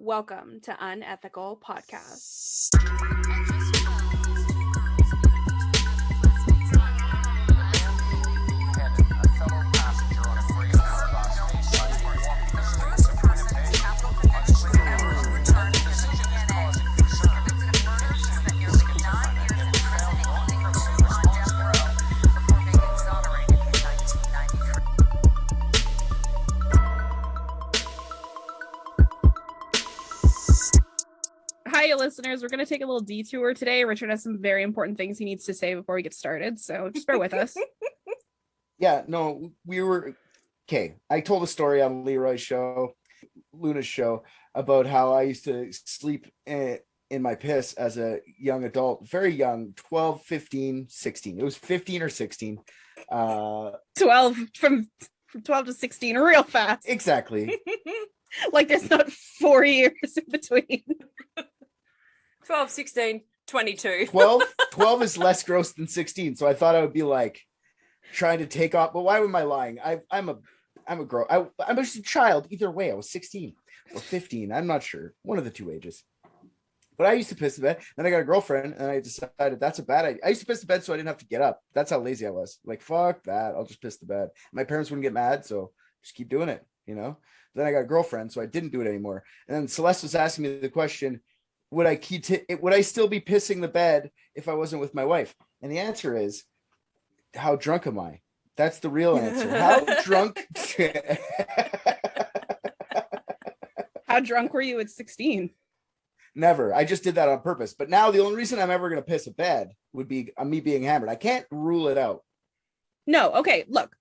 Welcome to Unethical Podcast. Hi, listeners. We're going to take a little detour today. Richard has some very important things he needs to say before we get started, so just bear with us. Yeah, no, okay. I told a story on Luna's show, about how I used to sleep in my piss as a young adult, very young, 12, 15, 16. It was 15 or 16. 12 from 12 to 16 real fast. Exactly. Like there's not 4 years in between. 12, 16, 22. 12 is less gross than 16. So I thought I would be like trying to take off. But why am I lying? I'm a girl. I'm a child. Either way, I was 16 or 15. I'm not sure. One of the two ages. But I used to piss the bed. Then I got a girlfriend and I decided that's a bad idea. I used to piss the bed so I didn't have to get up. That's how lazy I was. Like, fuck that. I'll just piss the bed. My parents wouldn't get mad. So just keep doing it, you know? Then I got a girlfriend, so I didn't do it anymore. And then Celeste was asking me the question, would I still be pissing the bed if I wasn't with my wife? And the answer is, how drunk am I? That's the real answer. How drunk? How drunk were you at 16? Never. I just did that on purpose. But now the only reason I'm ever going to piss a bed would be me being hammered. I can't rule it out. No. Okay. Look.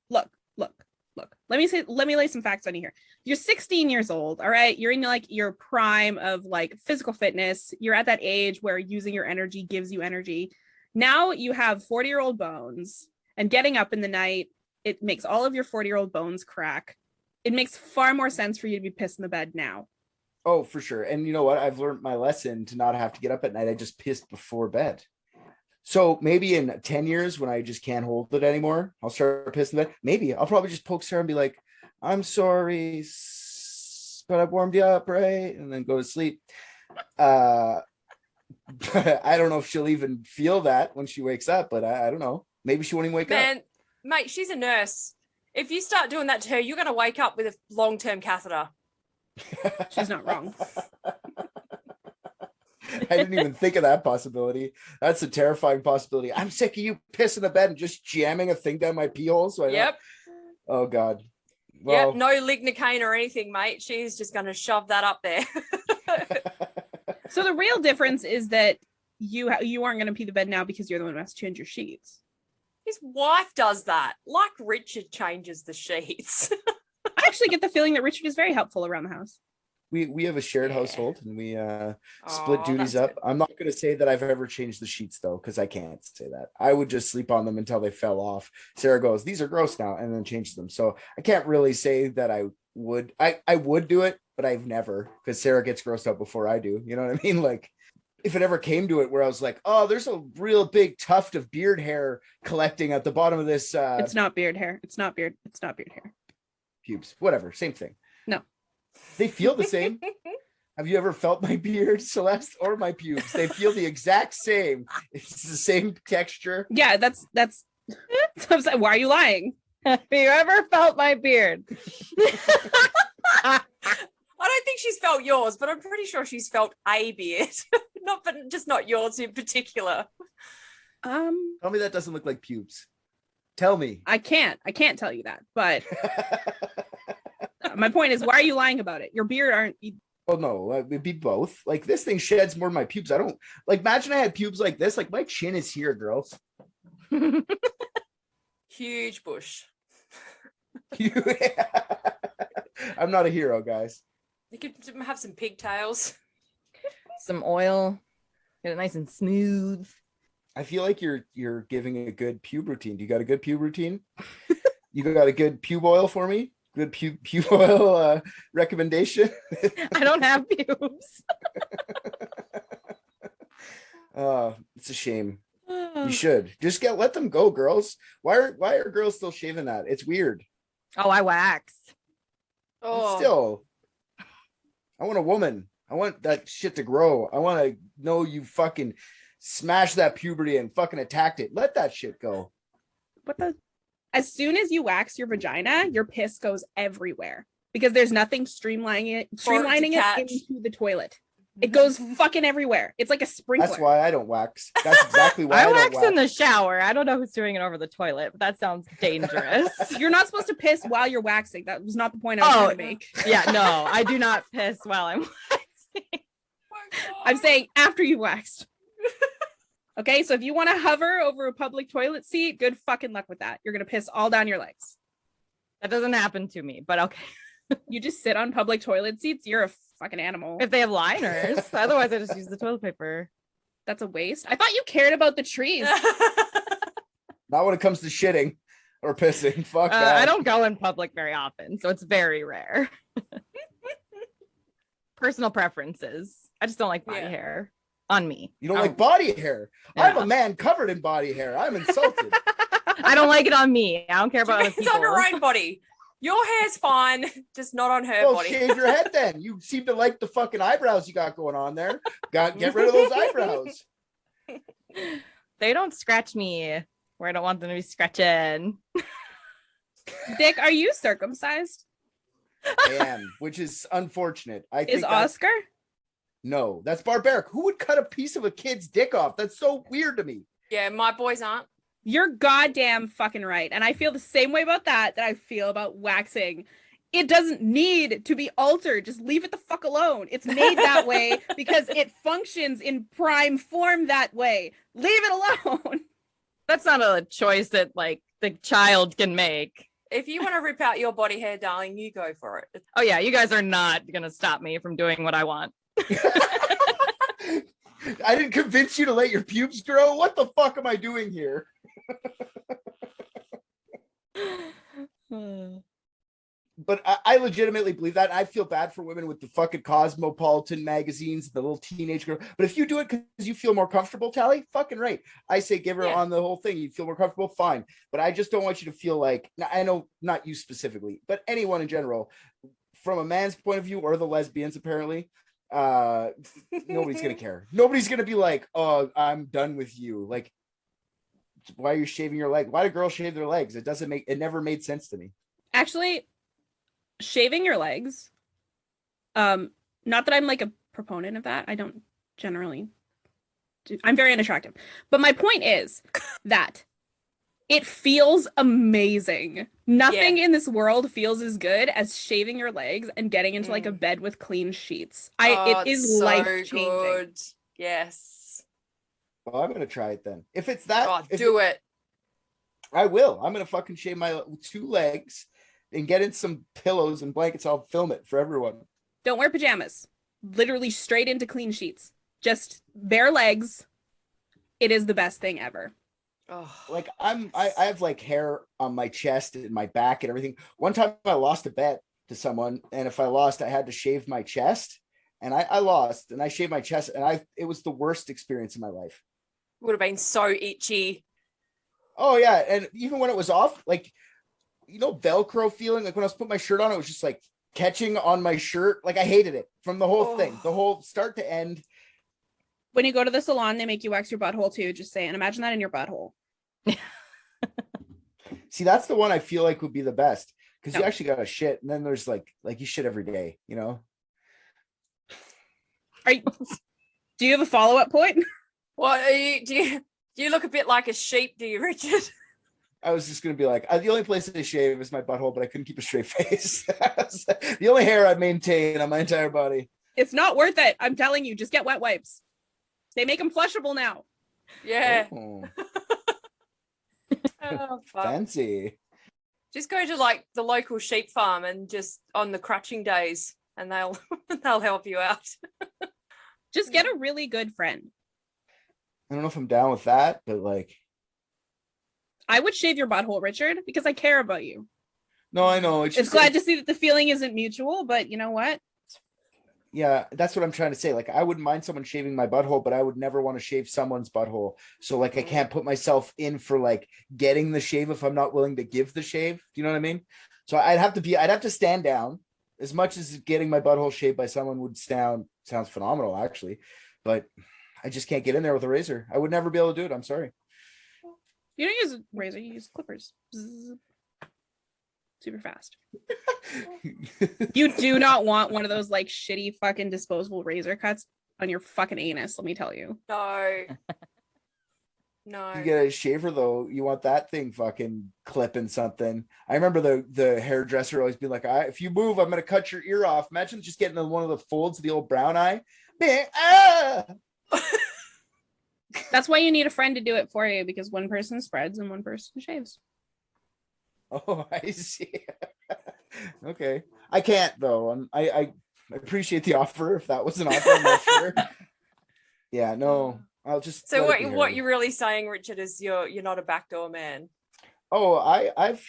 Let me lay some facts on you here. You're 16 years old. All right. You're in like your prime of like physical fitness. You're at that age where using your energy gives you energy. Now you have 40-year-old bones, and getting up in the night, it makes all of your 40-year-old bones crack. It makes far more sense for you to be pissed in the bed now. Oh, for sure. And you know what? I've learned my lesson to not have to get up at night. I just pissed before bed. So maybe in 10 years when I just can't hold it anymore, I'll start pissing bed. Maybe I'll probably just poke Sarah and be like, I'm sorry, but I warmed you up, right? And then go to sleep. I don't know if she'll even feel that when she wakes up, but I don't know. Maybe she won't even wake up. Mate, she's a nurse. If you start doing that to her, you're going to wake up with a long-term catheter. She's not wrong. I didn't even think of that possibility. That's a terrifying possibility. I'm sick of you pissing the bed and just jamming a thing down my pee hole. So Oh God. Well, yep. No lignocaine or anything, mate. She's just going to shove that up there. So the real difference is that you aren't going to pee the bed now because you're the one who has to change your sheets. His wife does that. Like Richard changes the sheets. I actually get the feeling that Richard is very helpful around the house. We have a shared household and we split duties up. Good. I'm not going to say that I've ever changed the sheets though, because I can't say that. I would just sleep on them until they fell off. Sarah goes, these are gross now, and then changes them. So I can't really say that I would. I would do it, but I've never, because Sarah gets grossed out before I do. You know what I mean? Like if it ever came to it where I was like, oh, there's a real big tuft of beard hair collecting at the bottom of this. It's not beard hair. It's not beard hair. Pubes, whatever, same thing. No. They feel the same. Have you ever felt my beard, Celeste, or my pubes? They feel the exact same. It's the same texture. Yeah, that's why are you lying? Have you ever felt my beard? I don't think she's felt yours, but I'm pretty sure she's felt a beard. Not yours in particular. Tell me that doesn't look like pubes. Tell me. I can't tell you that, but my point is, why are you lying about it? Your beard aren't. Oh no, it'd be both. Like this thing sheds more than my pubes. I don't like. Imagine I had pubes like this. Like my chin is here, girls. Huge bush. I'm not a hero, guys. You could have some pigtails, some oil, get it nice and smooth. I feel like you're giving a good pube routine. Do you got a good pube routine? You got a good pube oil for me? Good pube oil recommendation? I don't have pubes. It's a shame. You should just let them go, girls. Why are girls still shaving that? It's weird. Oh, I wax. Oh, Still, I want a woman. I want that shit to grow. I want to know you fucking smashed that puberty and fucking attacked it. Let that shit go. What the? As soon as you wax your vagina, your piss goes everywhere because there's nothing streamlining it into the toilet. It goes fucking everywhere. It's like a sprinkler. That's why I don't wax. That's exactly why I don't wax wax in the shower. I don't know who's doing it over the toilet, but that sounds dangerous. You're not supposed to piss while you're waxing. That was not the point I was trying to make. Yeah, no, I do not piss while I'm waxing. I'm saying after you waxed. Okay, so if you want to hover over a public toilet seat, good fucking luck with that. You're gonna piss all down your legs. That doesn't happen to me, but okay. You just sit on public toilet seats. You're a fucking animal. If they have liners, otherwise I just use the toilet paper. That's a waste. I thought you cared about the trees. Not when it comes to shitting or pissing. Fuck that. I don't go in public very often, so it's very rare. Personal preferences. I just don't like body hair on me. You don't like body hair? Yeah. I'm a man covered in body hair. I'm insulted. I don't like it on me. I don't care about other people. It's on her own body. Your hair's fine, just not on her body. Shave your head then. You seem to like the fucking eyebrows you got going on there. Get rid of those eyebrows. They don't scratch me where I don't want them to be scratching. Dick, are you circumcised? I am, which is unfortunate. Is Oscar? No, that's barbaric. Who would cut a piece of a kid's dick off? That's so weird to me. Yeah, my boys aren't. You're goddamn fucking right. And I feel the same way about that I feel about waxing. It doesn't need to be altered. Just leave it the fuck alone. It's made that way because it functions in prime form that way. Leave it alone. That's not a choice that like the child can make. If you want to rip out your body hair, darling, you go for it. Oh yeah, you guys are not going to stop me from doing what I want. I didn't convince you to let your pubes grow. What the fuck am I doing here? But I legitimately believe that. I feel bad for women with the fucking Cosmopolitan magazines, the little teenage girl. But if you do it because you feel more comfortable, Tally, fucking right. I say give her on the whole thing. You feel more comfortable, fine. But I just don't want you to feel like, I know not you specifically, but anyone in general, from a man's point of view or the lesbians apparently, nobody's gonna care. Nobody's gonna be like, oh, I'm done with you. Like, why are you shaving your leg? Why do girls shave their legs? It never made sense to me. Actually, shaving your legs, not that I'm like a proponent of that. I don't generally I'm very unattractive. But my point is that it feels amazing. Nothing in this world feels as good as shaving your legs and getting into like a bed with clean sheets. It is so life-changing. Good. Yes. Well, I'm going to try it then. If it's that, do it. I will. I'm going to fucking shave my 2 legs and get in some pillows and blankets. I'll film it for everyone. Don't wear pajamas. Literally straight into clean sheets. Just bare legs. It is the best thing ever. Oh. Like I have like hair on my chest and my back and everything. One time I lost a bet to someone, and if I lost, I had to shave my chest, and I lost, and I shaved my chest, and it was the worst experience in my life. Would have been so itchy. Oh yeah, and even when it was off, like, you know, Velcro feeling, like when I was putting my shirt on, it was just like catching on my shirt. Like I hated it from the whole thing, the whole start to end. When you go to the salon, they make you wax your butthole too. Just saying, imagine that in your butthole. See, that's the one I feel like would be the best, because you actually got to shit, and then there's like you shit every day, you know. Do you have a follow-up point? What do you look a bit like a sheep, do you, Richard? I was just gonna be like, the only place I shave is my butthole, but I couldn't keep a straight face. The only hair I maintain on my entire body. It's not worth it. I'm telling you, just get wet wipes. They make them flushable now. Yeah. Oh, fancy. Just go to like the local sheep farm and just on the crutching days, and they'll help you out. Just get a really good friend. I don't know if I'm down with that, but like, I would shave your butthole, Richard, because I care about you. No, I know. It's glad to see that the feeling isn't mutual, but you know what? Yeah, that's what I'm trying to say. Like, I wouldn't mind someone shaving my butthole, but I would never want to shave someone's butthole. So like, I can't put myself in for like getting the shave if I'm not willing to give the shave. Do you know what I mean? So I'd have to stand down as much as getting my butthole shaved by someone would sounds phenomenal, actually, but I just can't get in there with a razor. I would never be able to do it. I'm sorry. You don't use a razor, you use clippers. Bzzz. Super fast. You do not want one of those like shitty fucking disposable razor cuts on your fucking anus, let me tell you. No. No. You get a shaver though, you want that thing fucking clipping something. I remember the hairdresser always being like, if you move, I'm gonna cut your ear off. Imagine just getting one of the folds of the old brown eye. That's why you need a friend to do it for you, because one person spreads and one person shaves. Oh, I see. Okay. I can't though. I appreciate the offer. If that was an offer, I'm not sure. Yeah, no. I'll just. So what you're really saying, Richard, is you're not a backdoor man. Oh, I've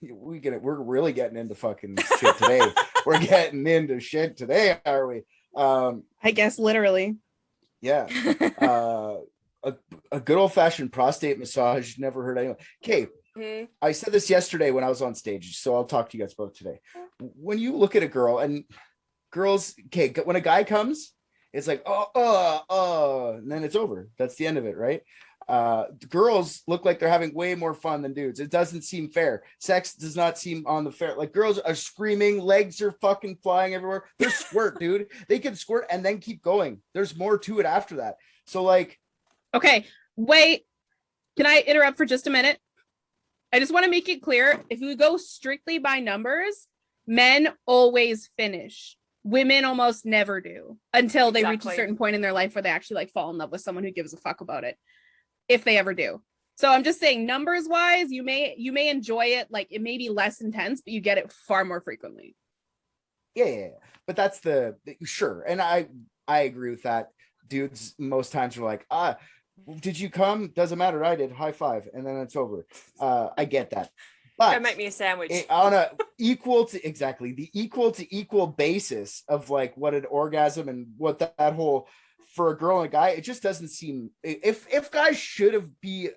we're really getting into fucking shit today. We're getting into shit today, are we? I guess literally. Yeah. A good old fashioned prostate massage. Never heard anyone. Okay. Mm-hmm. I said this yesterday when I was on stage, so I'll talk to you guys about it today. When you look at a girl, and girls, okay, when a guy comes, it's like, and then it's over. That's the end of it, right? Girls look like they're having way more fun than dudes. It doesn't seem fair. Sex does not seem on the fair. Like, girls are screaming, legs are fucking flying everywhere. They're squirt, dude. They can squirt and then keep going. There's more to it after that. So, like, okay, wait. Can I interrupt for just a minute? I just want to make it clear, if we go strictly by numbers, men always finish. Women almost never do until they reach a certain point in their life where they actually like fall in love with someone who gives a fuck about it, if they ever do. So I'm just saying, numbers wise, you may enjoy it. Like, it may be less intense, but you get it far more frequently. Yeah. But that's sure. And I agree with that. Dudes most times are like, did you come? Doesn't matter. I did. High five. And then it's over. I get that. But go make me a sandwich. On a equal to equal basis of like what an orgasm and what that whole, for a girl and a guy, it just doesn't seem, if guys should have be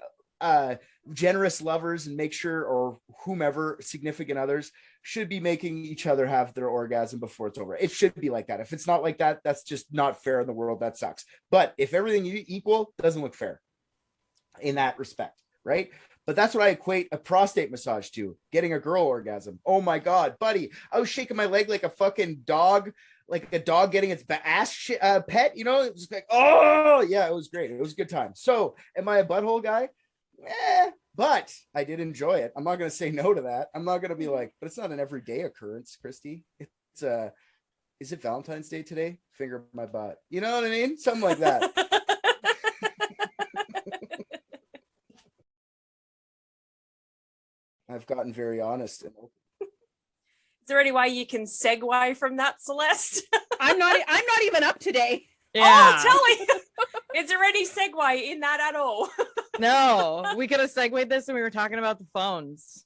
generous lovers and make sure, or whomever, significant others should be making each other have their orgasm before it's over. It should be like that. If it's not like that, that's just not fair in the world. That sucks. But if everything equal, doesn't look fair in that respect, right? But that's what I equate a prostate massage to, getting a girl orgasm. Oh my God, buddy. I was shaking my leg like a fucking dog, like a dog getting its ass pet, you know? It was like, oh yeah, it was great. It was a good time. So am I a butthole guy? But I did enjoy it. I'm not going to say no to that. I'm not going to be like, but it's not an everyday occurrence, Christy. It's is it Valentine's Day today? Finger my butt. You know what I mean? Something like that. I've gotten very honest. Is there any way you can segue from that, Celeste? I'm not even up today. Yeah. Oh, tell me. Is there any segue in that at all? No, we could have segued this and we were talking about the phones.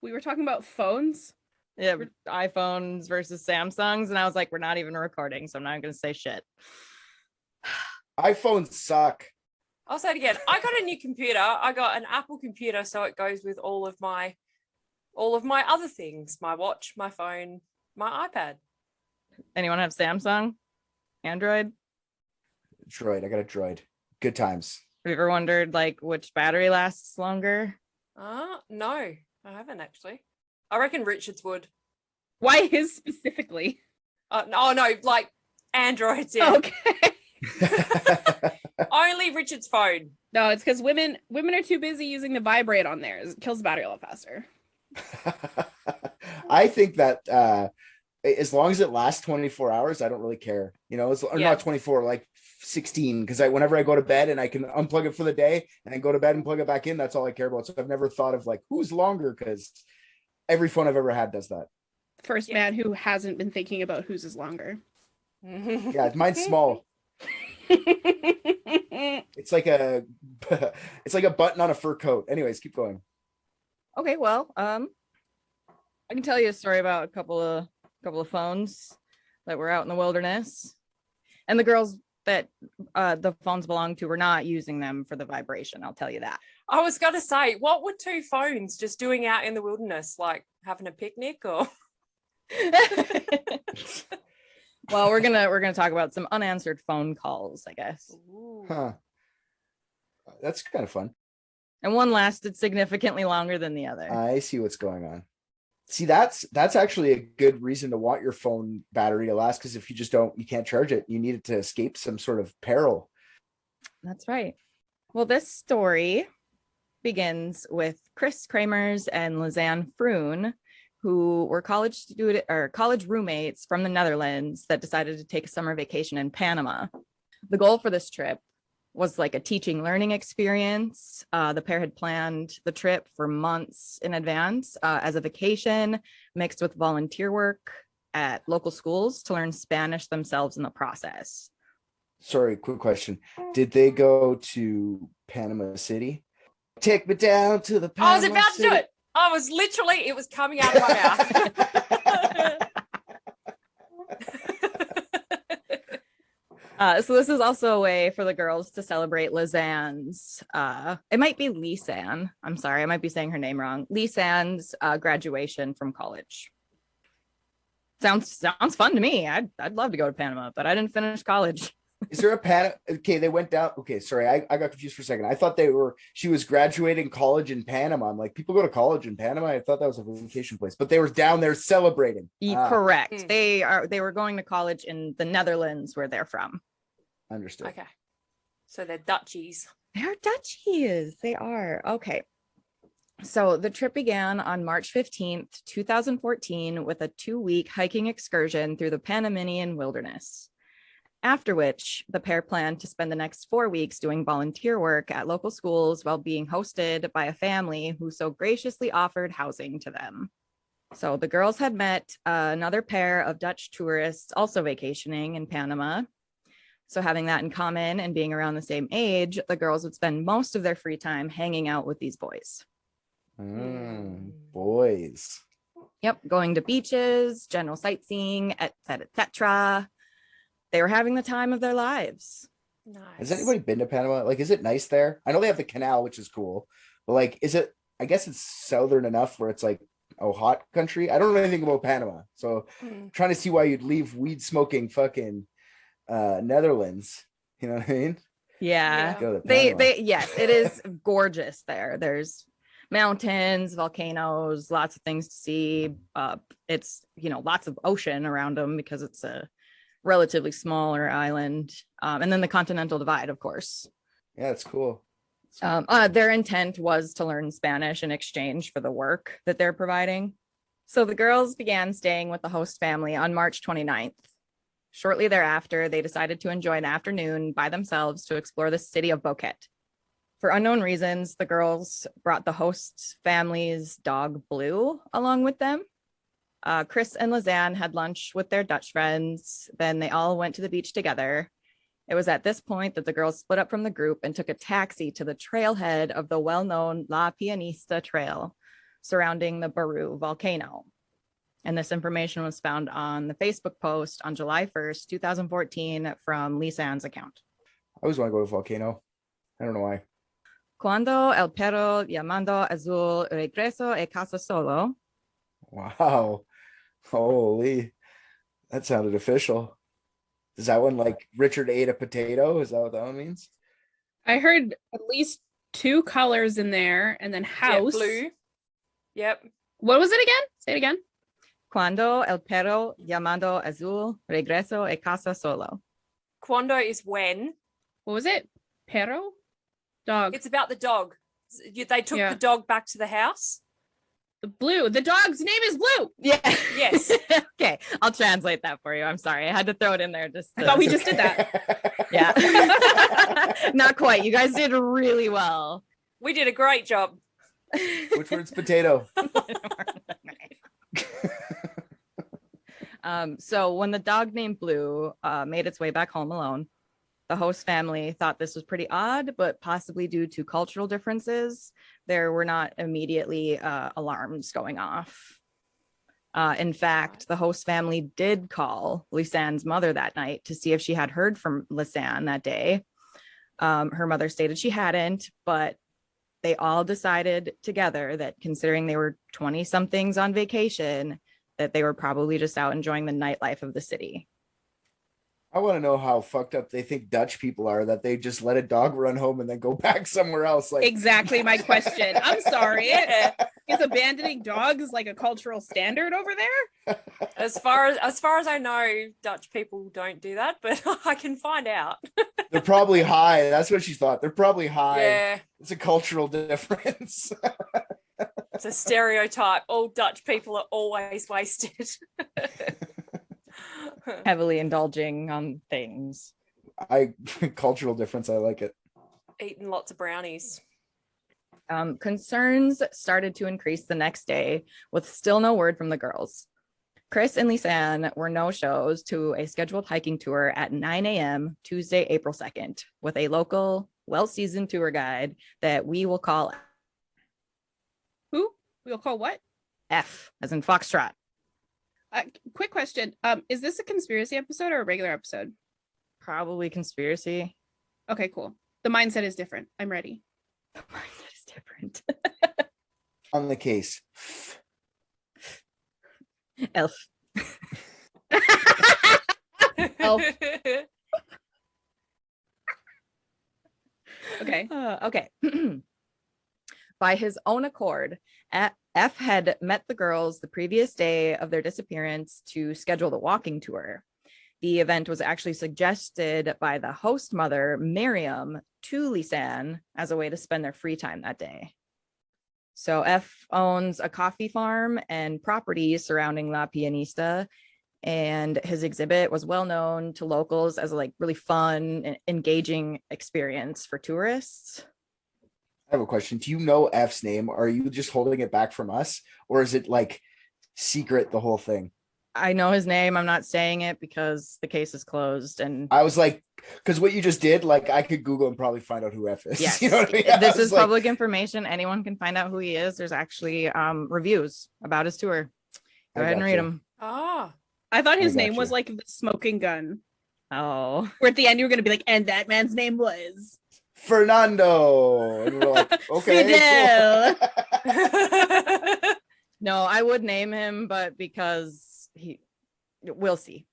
We were talking about phones? Yeah, iPhones versus Samsungs. And I was like, we're not even recording, so I'm not going to say shit. iPhones suck. I'll say it again. I got a new computer. I got an Apple computer, so it goes with all of my other things: my watch, my phone, my iPad. Anyone have Samsung? Android? Droid. I got a Droid. Good times. Have you ever wondered like which battery lasts longer? No, I haven't actually. I reckon Richard's would. Why his specifically? No, like Androids. Yeah. Okay. Only Richard's phone. No, it's because women are too busy using the vibrate on theirs. It kills the battery a lot faster. I think that as long as it lasts 24 hours, I don't really care. You know, not 24, like 16, because whenever I go to bed and I can unplug it for the day and then go to bed and plug it back in, that's all I care about. So I've never thought of like who's longer, because every phone I've ever had does that. First man who hasn't been thinking about whose is longer. Yeah, mine's small. It's like a button on a fur coat. Anyways, keep going. Okay, well, I can tell you a story about a couple of phones that were out in the wilderness, and the girls that the phones belonged to were not using them for the vibration. I'll tell you that. I was gonna say, what were two phones just doing out in the wilderness, like having a picnic or? Well, we're gonna talk about some unanswered phone calls, I guess. Ooh. Huh. That's kind of fun. And one lasted significantly longer than the other. I see what's going on. See, that's actually a good reason to want your phone battery to last, because if you just don't, you can't charge it. You need it to escape some sort of peril. That's right. Well, this story begins with Kris Kremers and Lisanne Froon, who were college roommates from the Netherlands that decided to take a summer vacation in Panama. The goal for this trip was like a teaching learning experience. The pair had planned the trip for months in advance as a vacation mixed with volunteer work at local schools to learn Spanish themselves in the process. Sorry, quick question. Did they go to Panama City? Take me down to the Panama I was about City. to do it. I was literally, it was coming out of my mouth. So this is also a way for the girls to celebrate Lisanne's, it might be Lisanne. I'm sorry, I might be saying her name wrong. Lisanne's graduation from college. Sounds fun to me. I'd love to go to Panama, but I didn't finish college. Is there a Panama? Okay, they went down. Okay, sorry, I got confused for a second. I thought she was graduating college in Panama. I'm like, people go to college in Panama. I thought that was a vacation place, but they were down there celebrating. Correct. Mm. They were going to college in the Netherlands, where they're from. Understood. Okay. So they're Dutchies. They're Dutchies. They are. Okay. So the trip began on March 15th, 2014, with a 2-week hiking excursion through the Panamanian wilderness. After which, the pair planned to spend the next 4 weeks doing volunteer work at local schools while being hosted by a family who so graciously offered housing to them. So the girls had met another pair of Dutch tourists also vacationing in Panama. So having that in common and being around the same age, the girls would spend most of their free time hanging out with these boys. Boys. Yep, going to beaches, general sightseeing, etc. They were having the time of their lives. Nice. Has anybody been to Panama? Like, is it nice there? I know they have the canal, which is cool, but like, is it? I guess it's southern enough where it's like a hot country. I don't know anything about Panama, so I'm trying to see why you'd leave weed smoking fucking Netherlands. You know what I mean? Yeah. Go to They Panama. yes, it is gorgeous there. There's mountains, volcanoes, lots of things to see. It's lots of ocean around them because it's a relatively smaller island, and then the continental divide, of course. Yeah, it's cool. Their intent was to learn Spanish in exchange for the work that they're providing. So the girls began staying with the host family on March 29th. Shortly thereafter, they decided to enjoy an afternoon by themselves to explore the city of Boquete. For unknown reasons, the girls brought the host family's dog Blue along with them. Kris and Lisanne had lunch with their Dutch friends. Then they all went to the beach together. It was at this point that the girls split up from the group and took a taxi to the trailhead of the well-known La Pianista Trail surrounding the Baru volcano. And this information was found on the Facebook post on July 1st, 2014 from Lisanne's account. I always want to go to a volcano. I don't know why. Cuando el perro llamando Azul regreso a casa solo. Wow. Holy. That sounded official. Is that one like Richard ate a potato? Is that what that one means? I heard at least 2 colors in there, and then house. Yeah, blue. Yep. What was it again? Say it again. Cuando el perro llamando Azul regreso a casa solo. Cuando is when. What was it? Perro? Dog. It's about the dog. They took Yeah. the dog back to the house. The Blue. The dog's name is Blue. Yeah. Yes. Okay, I'll translate that for you. I'm sorry. I had to throw it in there. I thought we just did that. Yeah. Not quite. You guys did really well. We did a great job. Which word's potato? So when the dog named Blue made its way back home alone, the host family thought this was pretty odd, but possibly due to cultural differences, there were not immediately alarms going off. In fact, the host family did call Lisanne's mother that night to see if she had heard from Lisanne that day. Her mother stated she hadn't, but they all decided together that considering they were 20-somethings on vacation, that they were probably just out enjoying the nightlife of the city. I want to know how fucked up they think Dutch people are that they just let a dog run home and then go back somewhere else. Like Exactly my question. I'm sorry. Yeah. Is abandoning dogs like a cultural standard over there? As far as I know, Dutch people don't do that, but I can find out. they're probably high. That's what she thought. They're probably high. Yeah, It's a cultural difference. it's a stereotype. All Dutch people are always wasted. Heavily indulging on things. Cultural difference. I like it. Eating lots of brownies. Concerns started to increase the next day with still no word from the girls. Kris and Lisanne were no-shows to a scheduled hiking tour at 9 a.m. Tuesday, April 2nd, with a local, well-seasoned tour guide that we will call Who? We'll call what? F, as in Foxtrot. Quick question. Is this a conspiracy episode or a regular episode? Probably conspiracy. Okay, cool. The mindset is different. I'm ready. The mindset is different. On the case. Elf. Elf. Okay. Okay. By his own accord, F had met the girls the previous day of their disappearance to schedule the walking tour. The event was actually suggested by the host mother, Miriam, to Lisanne as a way to spend their free time that day. So F owns a coffee farm and property surrounding La Pianista, and his exhibit was well known to locals as a like really fun and engaging experience for tourists. I have a question. Do you know F's name? Are you just holding it back from us? Or is it like secret, the whole thing? I know his name. I'm not saying it because the case is closed. And I was like, because what you just did, like I could Google and probably find out who F is. yes, You know what I mean? I this was is like, public information. Anyone can find out who he is. There's actually reviews about his tour. Go I ahead and got read you. them. Oh, I thought his I name was gotcha. like the smoking gun. Oh, Where at the end you were gonna be like, and that man's name was Fernando. And we're like, okay. Fidel. no, I would name him, but because we'll see.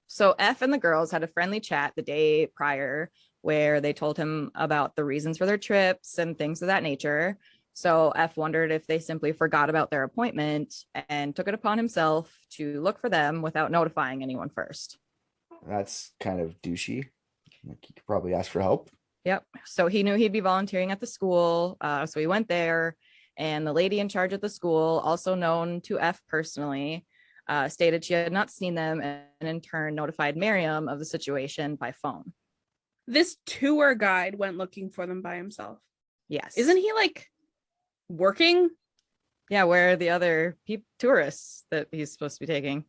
So F and the girls had a friendly chat the day prior where they told him about the reasons for their trips and things of that nature. So F wondered if they simply forgot about their appointment and took it upon himself to look for them without notifying anyone first. That's kind of douchey. Like you could probably ask for help. Yep. So he knew he'd be volunteering at the school. So he went there, and the lady in charge of the school, also known to F personally, stated she had not seen them, and in turn notified Miriam of the situation by phone. This tour guide went looking for them by himself. Yes. Isn't he like working? Yeah, where are the other tourists that he's supposed to be taking?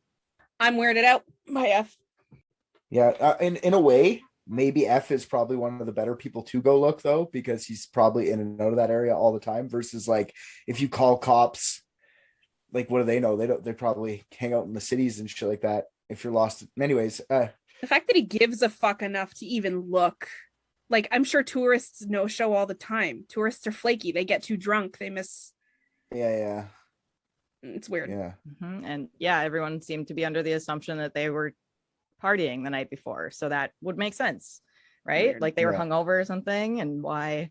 I'm weirded out by F. Yeah. In a way, maybe F is probably one of the better people to go look though, because he's probably in and out of that area all the time versus like if you call cops, like what do they know? They probably hang out in the cities and shit like that if you're lost. Anyways, The fact that he gives a fuck enough to even look. Like, I'm sure tourists no show all the time. Tourists are flaky. They get too drunk. They miss. yeah. It's weird. Yeah. Mm-hmm. And yeah, everyone seemed to be under the assumption that they were partying the night before. So that would make sense, right? Weird. Like they were Yeah. hungover or something, and why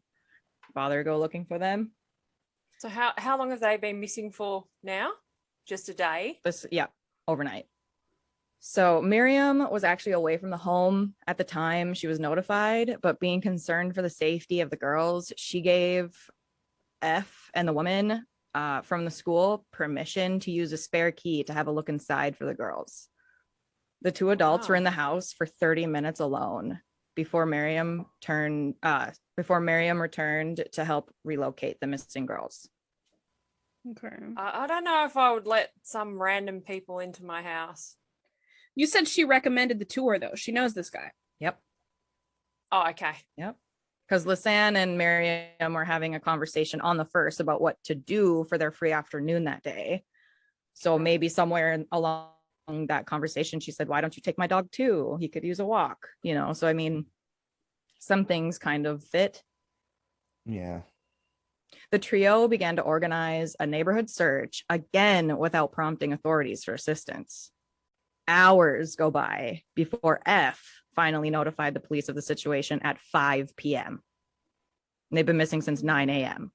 bother to go looking for them? so how long have they been missing for now? Just a day? Overnight. So Miriam was actually away from the home at the time she was notified, but being concerned for the safety of the girls, she gave F and the woman from the school permission to use a spare key to have a look inside for the girls. The two adults were in the house for 30 minutes alone before Miriam returned to help relocate the missing girls. Okay. I don't know if I would let some random people into my house. You said she recommended the tour, though. She knows this guy. Yep. Oh, okay. Yep. Because Lisanne and Miriam were having a conversation on the first about what to do for their free afternoon that day. So maybe somewhere along that conversation, she said, why don't you take my dog too? He could use a walk, So, I mean, some things kind of fit. Yeah. The trio began to organize a neighborhood search, again without prompting authorities for assistance. Hours go by before F finally notified the police of the situation at 5 p.m. They've been missing since 9 a.m.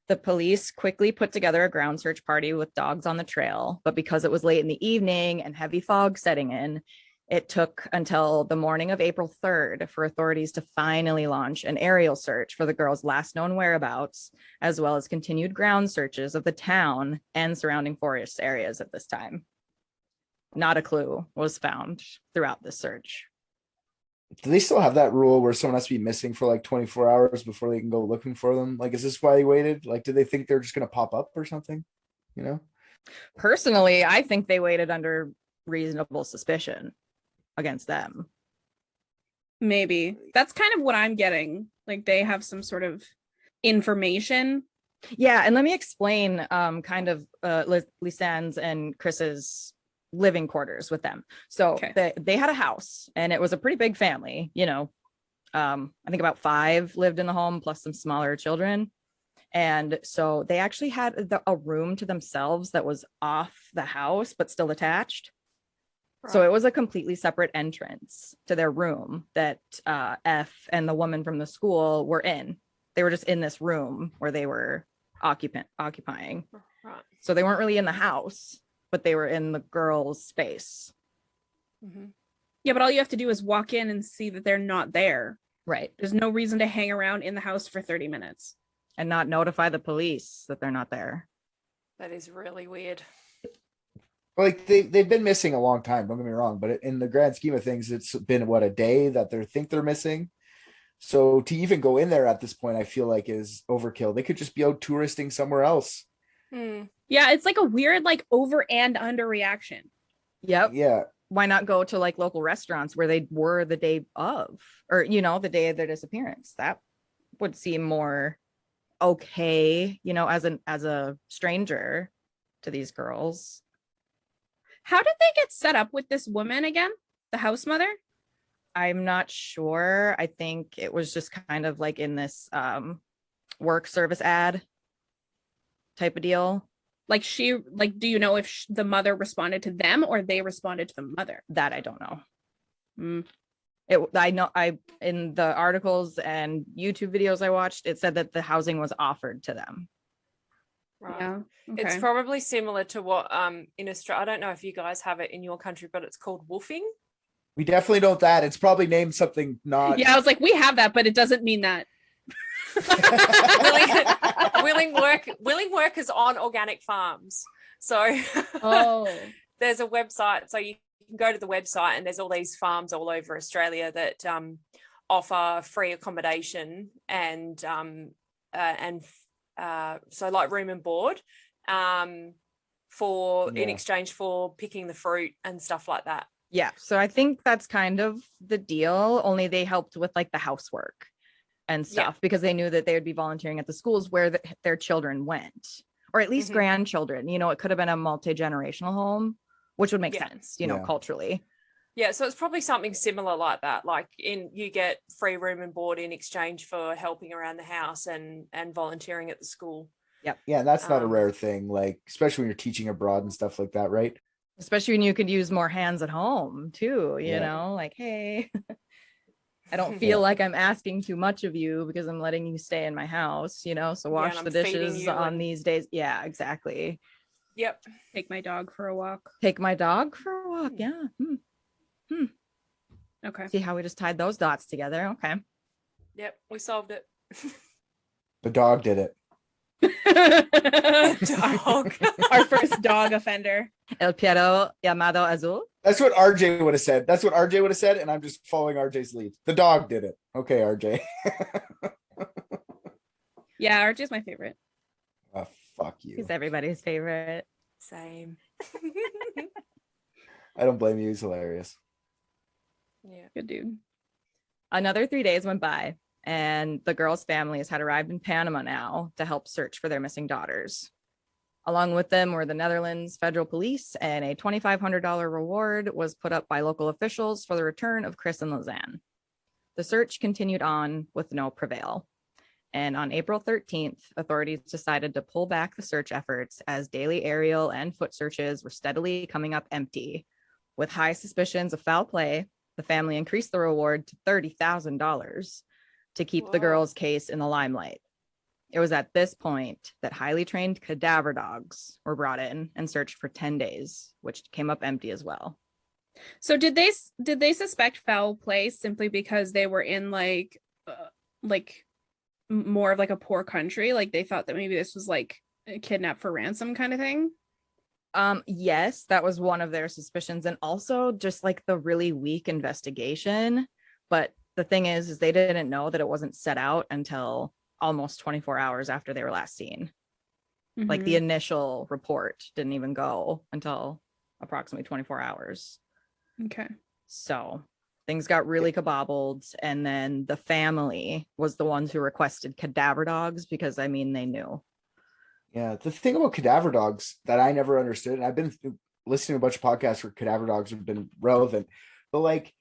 The police quickly put together a ground search party with dogs on the trail, but because it was late in the evening and heavy fog setting in, it took until the morning of April 3rd for authorities to finally launch an aerial search for the girls' last known whereabouts, as well as continued ground searches of the town and surrounding forest areas at this time. Not a clue was found throughout this search. Do they still have that rule where someone has to be missing for like 24 hours before they can go looking for them? Like, is this why they waited? Like, do they think they're just going to pop up or something? You know? Personally, I think they waited under reasonable suspicion against them. Maybe. That's kind of what I'm getting. Like they have some sort of information. Yeah, and let me explain kind of Lisanne's and Kris's living quarters with them. So they had a house and it was a pretty big family, you know. I think about 5 lived in the home plus some smaller children. And so they actually had a room to themselves that was off the house but still attached. Right. So it was a completely separate entrance to their room that F and the woman from the school were in. They were just in this room where they were occupying. Right. So they weren't really in the house, but they were in the girls' space. Mm-hmm. Yeah, but all you have to do is walk in and see that they're not there. Right. There's no reason to hang around in the house for 30 minutes. And not notify the police that they're not there. That is really weird. Like they've been missing a long time, don't get me wrong, but in the grand scheme of things, it's been what, a day that they think they're missing. So to even go in there at this point, I feel like is overkill. They could just be out touristing somewhere else. Yeah, it's like a weird like over and under reaction. Yep. Yeah. Why not go to like local restaurants where they were the day of, or you know, the day of their disappearance? That would seem more okay, you know, as a stranger to these girls. How did they get set up with this woman again? The house mother? I'm not sure. I think it was just kind of like in this work service ad type of deal. Like do you know if the mother responded to them or they responded to the mother? That I don't know. I know in the articles and YouTube videos I watched, it said that the housing was offered to them. Right. Yeah. Okay. It's probably similar to what in Australia, I don't know if you guys have it in your country, but it's called woofing. We definitely don't that. It's probably named something not. Yeah, I was like, we have that, but it doesn't mean that. willing workers on organic farms. So there's a website, so you can go to the website and there's all these farms all over Australia that offer free accommodation and so like room and board in exchange for picking the fruit and stuff like that. Yeah, so I think that's kind of the deal, only they helped with like the housework and stuff because they knew that they would be volunteering at the schools where their children went, or at least grandchildren. You know, it could have been a multi-generational home, which would make sense, you know, culturally. Yeah, so it's probably something similar like that. Like you get free room and board in exchange for helping around the house and volunteering at the school. Yep. Yeah, that's not a rare thing, like especially when you're teaching abroad and stuff like that, right? Especially when you could use more hands at home too, you know, like, hey, I don't feel like I'm asking too much of you because I'm letting you stay in my house, you know, so wash the dishes on these days. Yeah, exactly. Yep. Take my dog for a walk. Take my dog for a walk. Yeah. Okay. See how we just tied those dots together. Okay. Yep, we solved it. The dog did it. Dog. Our first dog offender. El perro llamado Azul. That's what RJ would have said. That's what RJ would have said, and I'm just following RJ's lead. The dog did it. Okay, RJ. Yeah, RJ's my favorite. Oh, fuck you. He's everybody's favorite. Same. I don't blame you. He's hilarious. Yeah. Good dude. Another 3 days went by, and the girls' families had arrived in Panama now to help search for their missing daughters. Along with them were the Netherlands federal police, and a $2,500 reward was put up by local officials for the return of Kris and Lisanne. The search continued on with no prevail. And on April 13th, authorities decided to pull back the search efforts as daily aerial and foot searches were steadily coming up empty. With high suspicions of foul play, the family increased the reward to $30,000 to keep the girls' case in the limelight. It was at this point that highly trained cadaver dogs were brought in and searched for 10 days, which came up empty as well. So did they suspect foul play simply because they were in like more of like a poor country? Like they thought that maybe this was like a kidnap for ransom kind of thing? Yes, that was one of their suspicions, and also just like the really weak investigation. But the thing is they didn't know that it wasn't set out until almost 24 hours after they were last seen. Mm-hmm. Like the initial report didn't even go until approximately 24 hours. Okay. So things got really kabobbled, and then the family was the ones who requested cadaver dogs because, I mean, they knew. Yeah, the thing about cadaver dogs that I never understood, and I've been listening to a bunch of podcasts where cadaver dogs have been relevant, but like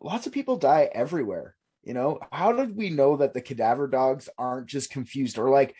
lots of people die everywhere. You know, how did we know that the cadaver dogs aren't just confused? Or like,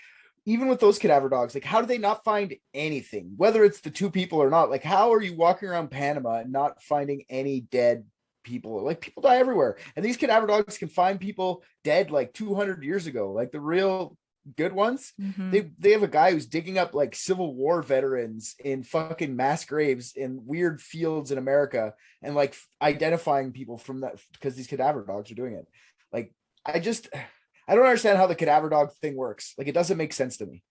even with those cadaver dogs, like, how do they not find anything, whether it's the two people or not? Like, how are you walking around Panama and not finding any dead people? Like, people die everywhere. And these cadaver dogs can find people dead like 200 years ago, like the real good ones. Mm-hmm. They have a guy who's digging up like Civil War veterans in fucking mass graves in weird fields in America and like identifying people from that because these cadaver dogs are doing it. Like, I don't understand how the cadaver dog thing works. Like, it doesn't make sense to me.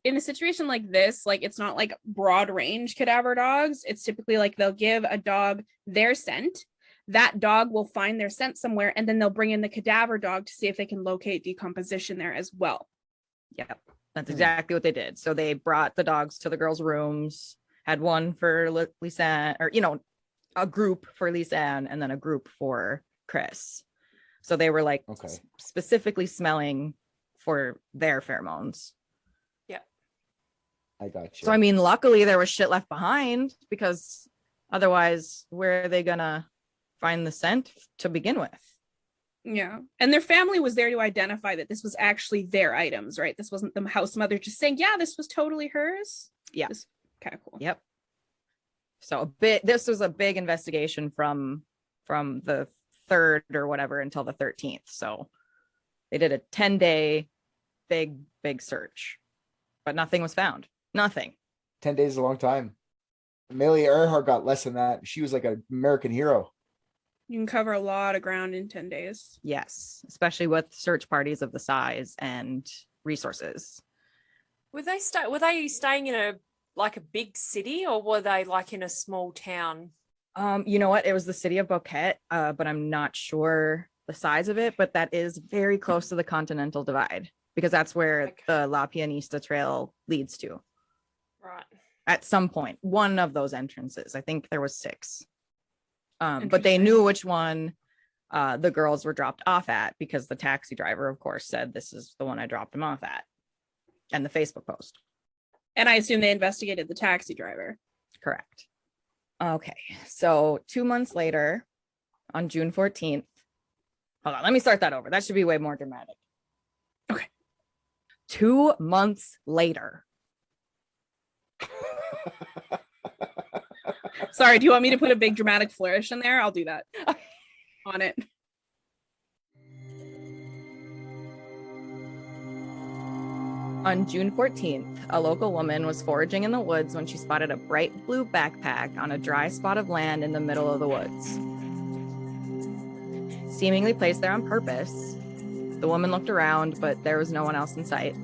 In a situation like this, like, it's not like broad range cadaver dogs. It's typically like they'll give a dog their scent. That dog will find their scent somewhere, and then they'll bring in the cadaver dog to see if they can locate decomposition there as well. Yep, that's exactly what they did. So they brought the dogs to the girls' rooms, had one for Lisanne, or, you know, a group for Lisanne, and then a group for Kris. So they were like specifically smelling for their pheromones. Yeah. I got you. So, I mean, luckily there was shit left behind, because otherwise where are they going to find the scent to begin with? Yeah. And their family was there to identify that this was actually their items, right? This wasn't the house mother just saying, yeah, this was totally hers. Yeah. Kind of cool. Yep. So this was a big investigation from the 3rd or whatever until the 13th. So they did a 10-day big search, but nothing was found. Nothing. 10 days is a long time. Amelia Earhart got less than that. She was like an American hero. You can cover a lot of ground in 10 days. Yes, especially with search parties of the size and resources. Were they staying in a big city, or were they like in a small town? You know what? It was the city of Boquete, but I'm not sure the size of it, but that is very close to the Continental Divide, because that's where the La Pianista Trail leads to. Right. At some point, one of those entrances. I think there was 6. But they knew which one the girls were dropped off at, because the taxi driver, of course, said, this is the one I dropped them off at. And the Facebook post. And I assume they investigated the taxi driver. Correct. Okay, so 2 months later, on June 14th, hold on, let me start that over. That should be way more dramatic. Okay. 2 months later. Sorry, do you want me to put a big dramatic flourish in there? I'll do that on it. On June 14th, a local woman was foraging in the woods when she spotted a bright blue backpack on a dry spot of land in the middle of the woods. Seemingly placed there on purpose, the woman looked around, but there was no one else in sight.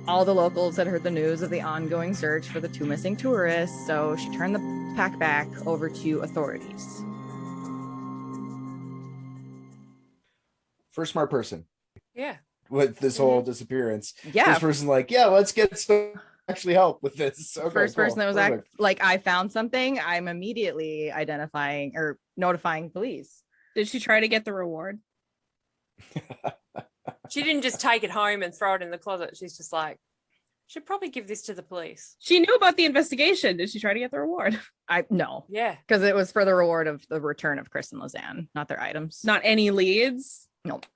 All the locals had heard the news of the ongoing search for the 2 missing tourists, so she turned the pack back over to authorities. First smart person. Yeah. With this whole disappearance. Yeah. First person like, yeah, let's get some actually help with this. Okay, First person that was like, I found something, I'm immediately identifying or notifying police. Did she try to get the reward? She didn't just take it home and throw it in the closet. She's just like, should probably give this to the police. She knew about the investigation. Did she try to get the reward? No. Yeah. Because it was for the reward of the return of Kris and Lisanne, not their items. Not any leads? Nope.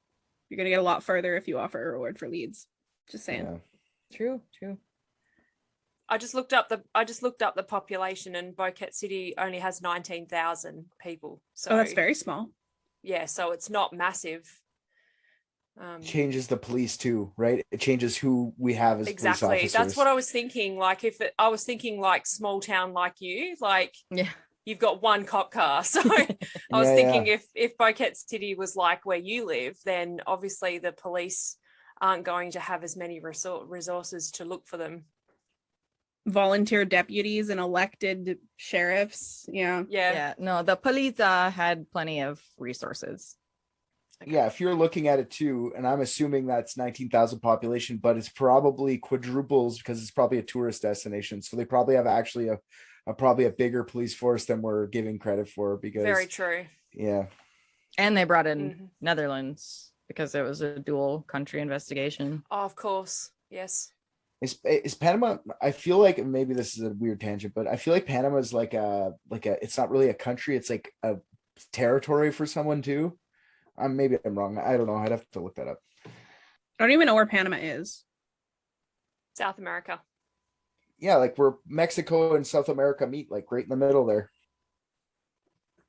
You're gonna get a lot further if you offer a reward for leads. Just saying. Yeah. True. I just looked up the population, and Boquete City only has 19,000 people. So that's very small. Yeah, so it's not massive. Changes the police too, right? It changes who we have as police officers. That's what I was thinking. Like I was thinking like small town like you, like you've got one cop car. So I was thinking if Boquete City was like where you live, then obviously the police aren't going to have as many resources to look for them. Volunteer deputies and elected sheriffs. Yeah. No, the police had plenty of resources. Okay. Yeah, if you're looking at it too, and I'm assuming that's 19,000 population, but it's probably quadruples because it's probably a tourist destination. So they probably have actually probably a bigger police force than we're giving credit for. Because very true. Yeah. And they brought in Netherlands because it was a dual country investigation. Oh, of course. Yes. Is Panama, I feel like, maybe this is a weird tangent, but I feel like Panama is like a it's not really a country, it's like a territory for someone too. Maybe I'm wrong. I don't know. I'd have to look that up. I don't even know where Panama is. South America. Yeah, like where Mexico and South America meet, like right in the middle there.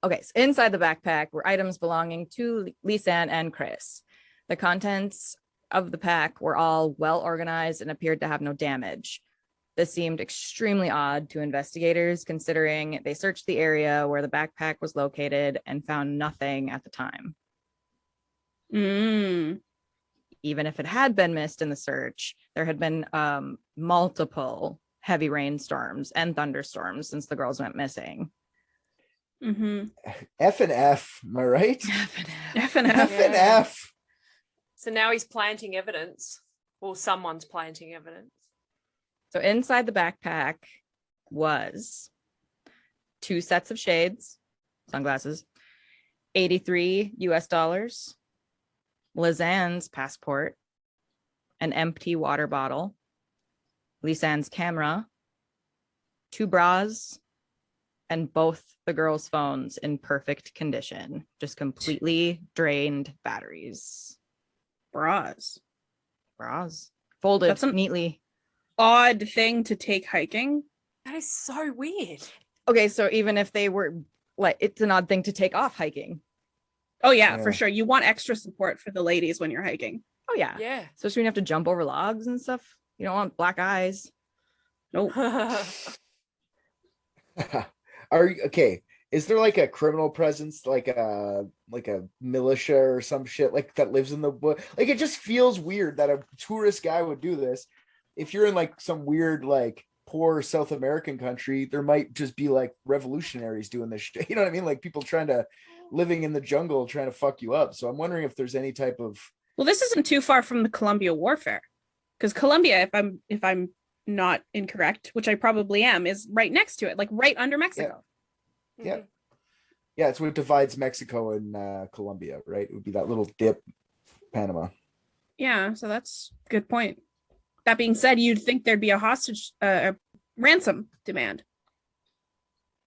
Okay, so inside the backpack were items belonging to Lisanne and Kris. The contents of the pack were all well organized and appeared to have no damage. This seemed extremely odd to investigators, considering they searched the area where the backpack was located and found nothing at the time. Even if it had been missed in the search, there had been multiple heavy rainstorms and thunderstorms since the girls went missing. F and F, am I right? F and F. So now he's planting evidence. Well, someone's planting evidence. So inside the backpack was 2 sets of shades, sunglasses, $83 US, Lisanne's passport, an empty water bottle, Lisanne's camera, 2 bras, and both the girls' phones in perfect condition, just completely drained batteries. Bras. Folded That's an neatly. Odd thing to take hiking. That is so weird. Okay, so even if they were like, it's an odd thing to take off hiking. Oh yeah, for sure. You want extra support for the ladies when you're hiking. Oh yeah. Yeah. Especially when you have to jump over logs and stuff. You don't want black eyes. Nope. Are you okay? Is there like a criminal presence, like a militia or some shit like that lives in the wood? Like it just feels weird that a tourist guy would do this. If you're in like some weird like poor South American country, there might just be like revolutionaries doing this shit. You know what I mean? Like people living in the jungle trying to fuck you up. So I'm wondering if there's any type of. Well, this isn't too far from the Colombia warfare, because Colombia, if I'm not incorrect, which I probably am, is right next to it, like right under Mexico. Yeah. Yeah, it's what divides Mexico and Colombia, right? It would be that little dip, Panama. Yeah, so that's a good point. That being said, you'd think there'd be a hostage, a ransom demand.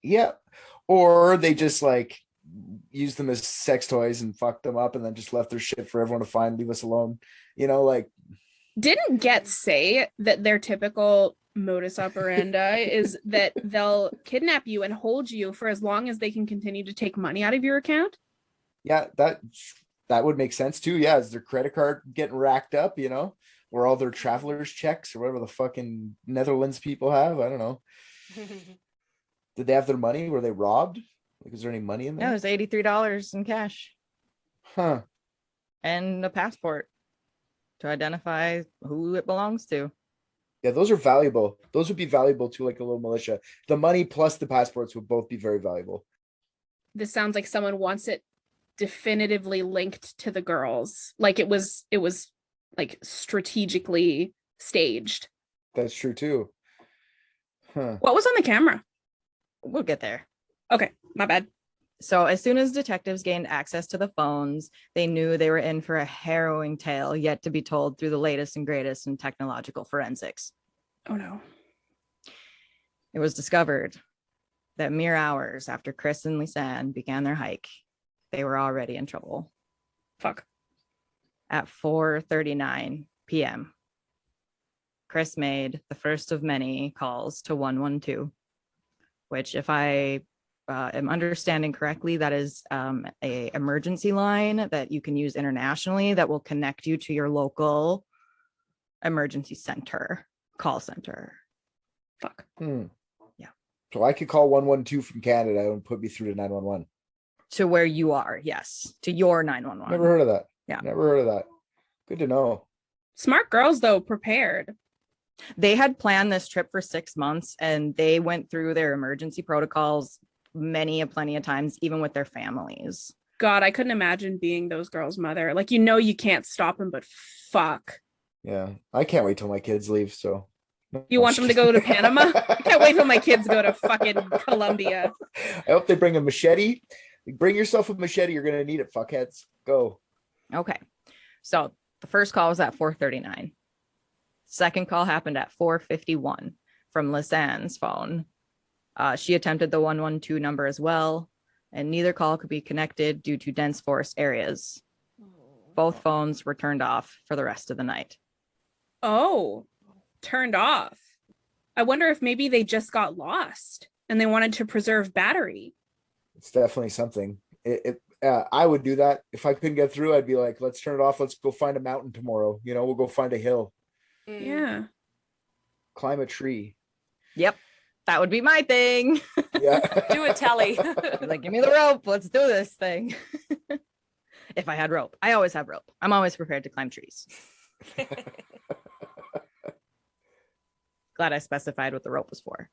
Yeah, or they just like use them as sex toys and fuck them up, and then just left their shit for everyone to find, leave us alone. You know, like. Didn't Get say that their typical modus operandi is that they'll kidnap you and hold you for as long as they can continue to take money out of your account? Yeah, that would make sense too. Yeah, is their credit card getting racked up, you know, or all their travelers checks or whatever the fucking Netherlands people have? I don't know. Did they have their money? Were they robbed? Like, is there any money in there? No, it was $83 in cash. Huh. And a passport to identify who it belongs to. Yeah, those are valuable. Those would be valuable to like a little militia. The money plus the passports would both be very valuable. This sounds like someone wants it definitively linked to the girls. Like it was like strategically staged. That's true too. Huh. What was on the camera? We'll get there. Okay, my bad. So as soon as detectives gained access to the phones, they knew they were in for a harrowing tale yet to be told through the latest and greatest in technological forensics. Oh no. It was discovered that mere hours after Kris and Lisanne began their hike, they were already in trouble. Fuck. at 4:39 p.m. Kris made the first of many calls to 112, which, if I am understanding correctly, that is a emergency line that you can use internationally that will connect you to your local emergency center, call center. Fuck. Yeah. So I could call 112 from Canada and put me through to 911. To where you are, yes. To your 911. Never heard of that. Yeah. Never heard of that. Good to know. Smart girls, though, prepared. They had planned this trip for 6 months, and they went through their emergency protocols plenty of times, even with their families. God, I couldn't imagine being those girls' mother. Like, you can't stop them, but fuck. Yeah. I can't wait till my kids leave. So You want them to go to Panama? I can't wait till my kids go to fucking Colombia. I hope they bring a machete. Bring yourself a machete. You're going to need it, fuckheads. Go. Okay. So the first call was at 4:39. Second call happened at 4:51 from Lisanne's phone. She attempted the 112 number as well, and neither call could be connected due to dense forest areas. Both phones were turned off for the rest of the night. Oh, turned off. I wonder if maybe they just got lost and they wanted to preserve battery. It's definitely something. I would do that. If I couldn't get through, I'd be like, let's turn it off. Let's go find a mountain tomorrow. We'll go find a hill. Yeah. Climb a tree. Yep. That would be my thing. Yeah. Do a tally. Like, give me the rope. Let's do this thing. If I had rope. I always have rope. I'm always prepared to climb trees. Glad I specified what the rope was for.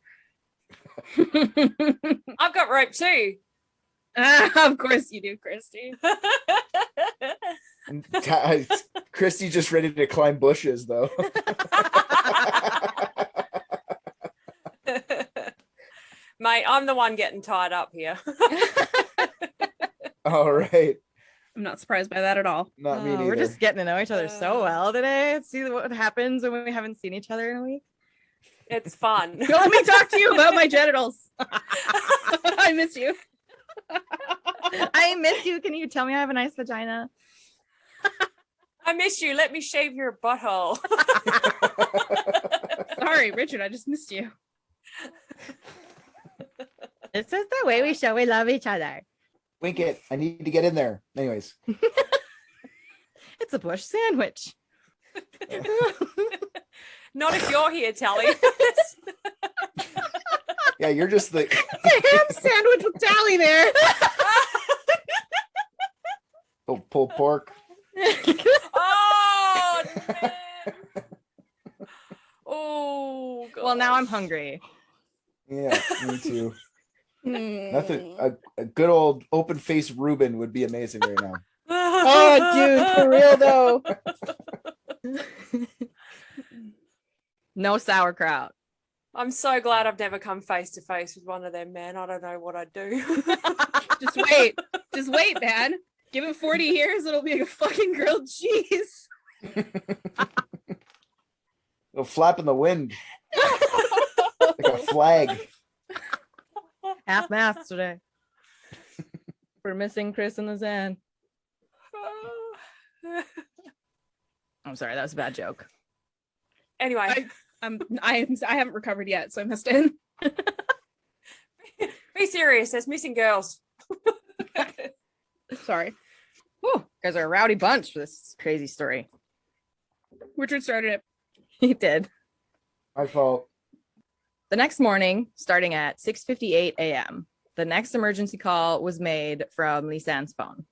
I've got rope too. Of course you do, Christy. Christy just ready to climb bushes, though. Mate, I'm the one getting tied up here. All right. I'm not surprised by that at all. Not me neither. We're just getting to know each other so well today. Let's see what happens when we haven't seen each other in a week. It's fun. Let me talk to you about my genitals. I miss you. I miss you. Can you tell me I have a nice vagina? I miss you. Let me shave your butthole. Sorry, Richard. I just missed you. This is the way we show we love each other. Wink it. I need to get in there. Anyways. It's a bush sandwich. Not if you're here, Tally. Yeah, you're just the It's a ham sandwich with Tally there. pulled pork. Oh, man. Oh, God. Well, now I'm hungry. Yeah, me too. Nothing. A good old open face Reuben would be amazing right now. Oh, dude, for real though. No sauerkraut. I'm so glad I've never come face to face with one of them, man. I don't know what I'd do. Just wait. Just wait, man. Give it 40 years, it'll be a fucking grilled cheese. It'll flap in the wind like a flag. Half math today. We're missing Kris and Lisanne. I'm sorry, that was a bad joke. Anyway, I haven't recovered yet, so I missed it. be serious. There's missing girls. Sorry. Whew, guys are a rowdy bunch for this crazy story. Richard started it. He did. My fault. The next morning, starting at 6:58 a.m., the next emergency call was made from Lisanne's phone.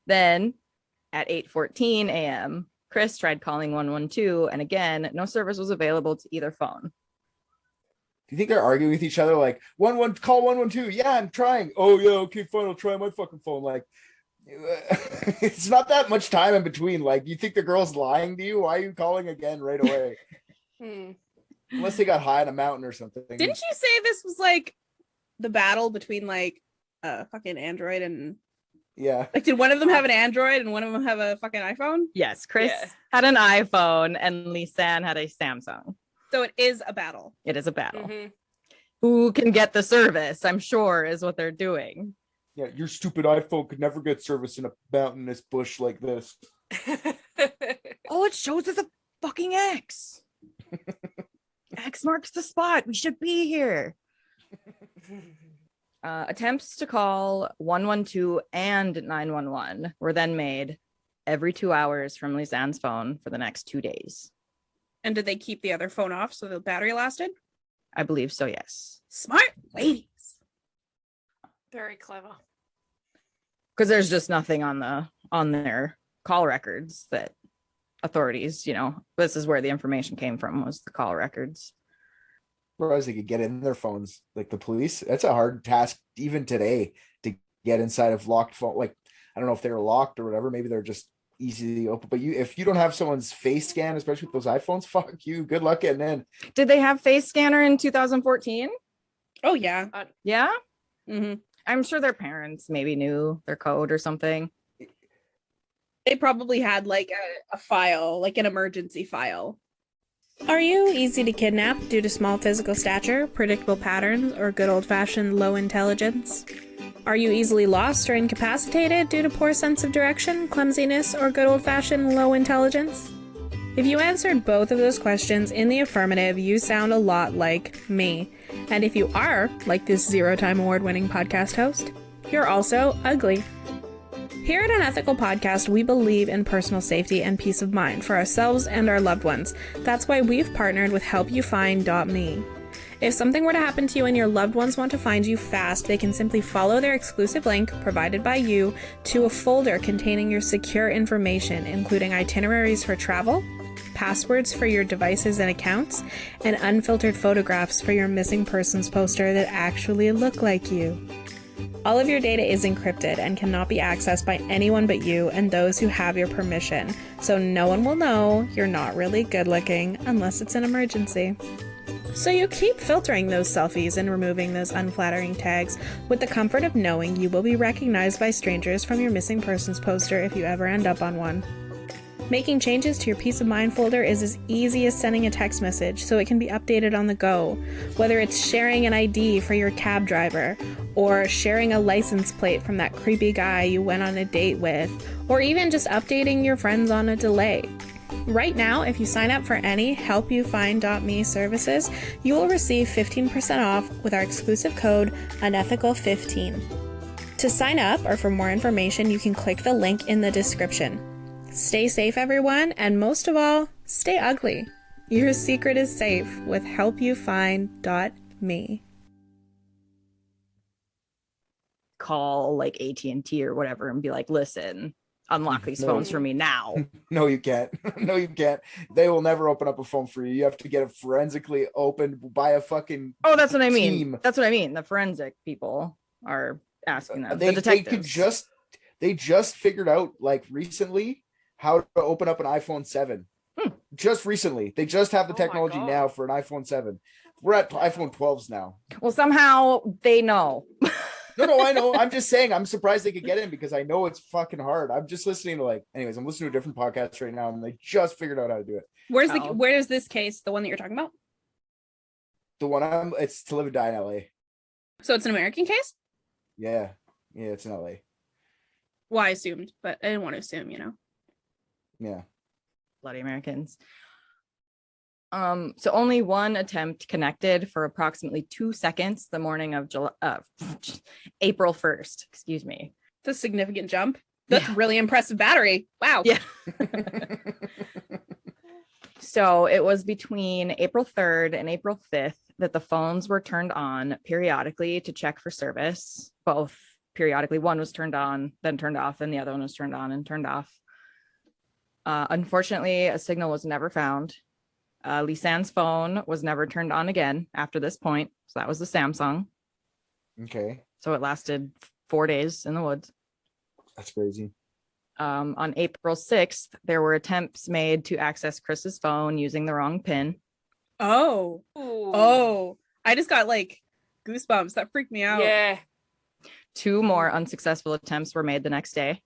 Then at 8:14 a.m., Kris tried calling 112, and again, no service was available to either phone. Do you think they're arguing with each other? Like, call 112. Yeah, I'm trying. Oh, yeah, okay, fine. I'll try my fucking phone. Like, it's not that much time in between. Like, you think the girl's lying to you? Why are you calling again right away? Unless they got high on a mountain or something. Didn't you say this was like the battle between like fucking Android and Yeah. like, did one of them have an Android and one of them have a fucking iPhone? Yes, Kris had an iPhone and Lisanne had a Samsung. So it is a battle. It is a battle. Mm-hmm. Who can get the service, I'm sure, is what they're doing. Yeah, your stupid iPhone could never get service in a mountainous bush like this. Oh, it shows as a fucking X. X marks the spot. We should be here. Attempts to call 112 and 911 were then made every 2 hours from Lisanne's phone for the next 2 days. And did they keep the other phone off so the battery lasted? I believe so, yes. Smart ladies. Very clever. Because there's just nothing on their call records that authorities, this is where the information came from, was the call records. Surprised they could get in their phones, like the police. That's a hard task even today to get inside of locked phone. Like, I don't know if they're locked or whatever. Maybe they're just easily open. But if you don't have someone's face scan, especially with those iPhones, fuck you. Good luck getting in. Did they have face scanner in 2014? Oh yeah. Yeah. Mm-hmm. I'm sure their parents maybe knew their code or something. They probably had like a file, like an emergency file. Are you easy to kidnap due to small physical stature, predictable patterns, or good old-fashioned low intelligence? Are you easily lost or incapacitated due to poor sense of direction, clumsiness, or good old-fashioned low intelligence? If you answered both of those questions in the affirmative, you sound a lot like me. And if you are, like this 0-time award-winning podcast host, you're also ugly. Here at Unethical Podcast, we believe in personal safety and peace of mind for ourselves and our loved ones. That's why we've partnered with HelpYouFind.me. If something were to happen to you and your loved ones want to find you fast, they can simply follow their exclusive link, provided by you, to a folder containing your secure information, including itineraries for travel, passwords for your devices and accounts, and unfiltered photographs for your missing persons poster that actually look like you. All of your data is encrypted and cannot be accessed by anyone but you and those who have your permission, so no one will know you're not really good looking unless it's an emergency. So you keep filtering those selfies and removing those unflattering tags with the comfort of knowing you will be recognized by strangers from your missing persons poster if you ever end up on one. Making changes to your peace of mind folder is as easy as sending a text message so it can be updated on the go, whether it's sharing an ID for your cab driver, or sharing a license plate from that creepy guy you went on a date with, or even just updating your friends on a delay. Right now, if you sign up for any HelpYouFind.me services, you will receive 15% off with our exclusive code UNETHICAL15. To sign up or for more information, you can click the link in the description. Stay safe, everyone, and most of all, stay ugly. Your secret is safe with HelpYouFind.me. Call like AT&T or whatever and be like, listen, unlock these phones for me now. No, you can't. No, you can't. They will never open up a phone for you. You have to get it forensically opened by a fucking that's what I mean. team. That's what I mean. The forensic people are asking them. The detectives. They just figured out like recently how to open up an iPhone 7. Just recently. They just have the technology now for an iPhone 7. We're at iPhone 12s now. Well, somehow they know. No, I know. I'm just saying, I'm surprised they could get in because I know it's fucking hard. I'm just listening to anyways, I'm listening to a different podcast right now and they just figured out how to do it. Where is this case, the one that you're talking about? The one it's To Live and Die in LA. So it's an American case? Yeah. Yeah, it's in LA. Well, I assumed, but I didn't want to assume, Yeah. Bloody Americans. So only one attempt connected for approximately 2 seconds the morning of April 1st. Excuse me. That's a significant jump. That's really impressive battery. Wow. Yeah. So it was between April 3rd and April 5th that the phones were turned on periodically to check for service. Both periodically. One was turned on, then turned off, and the other one was turned on and turned off. Unfortunately, a signal was never found. Lisanne's phone was never turned on again after this point. So that was the Samsung. Okay. So it lasted 4 days in the woods. That's crazy. On April 6th, there were attempts made to access Kris's phone using the wrong PIN. Oh. Ooh. Oh. I just got goosebumps. That freaked me out. Yeah. 2 more unsuccessful attempts were made the next day.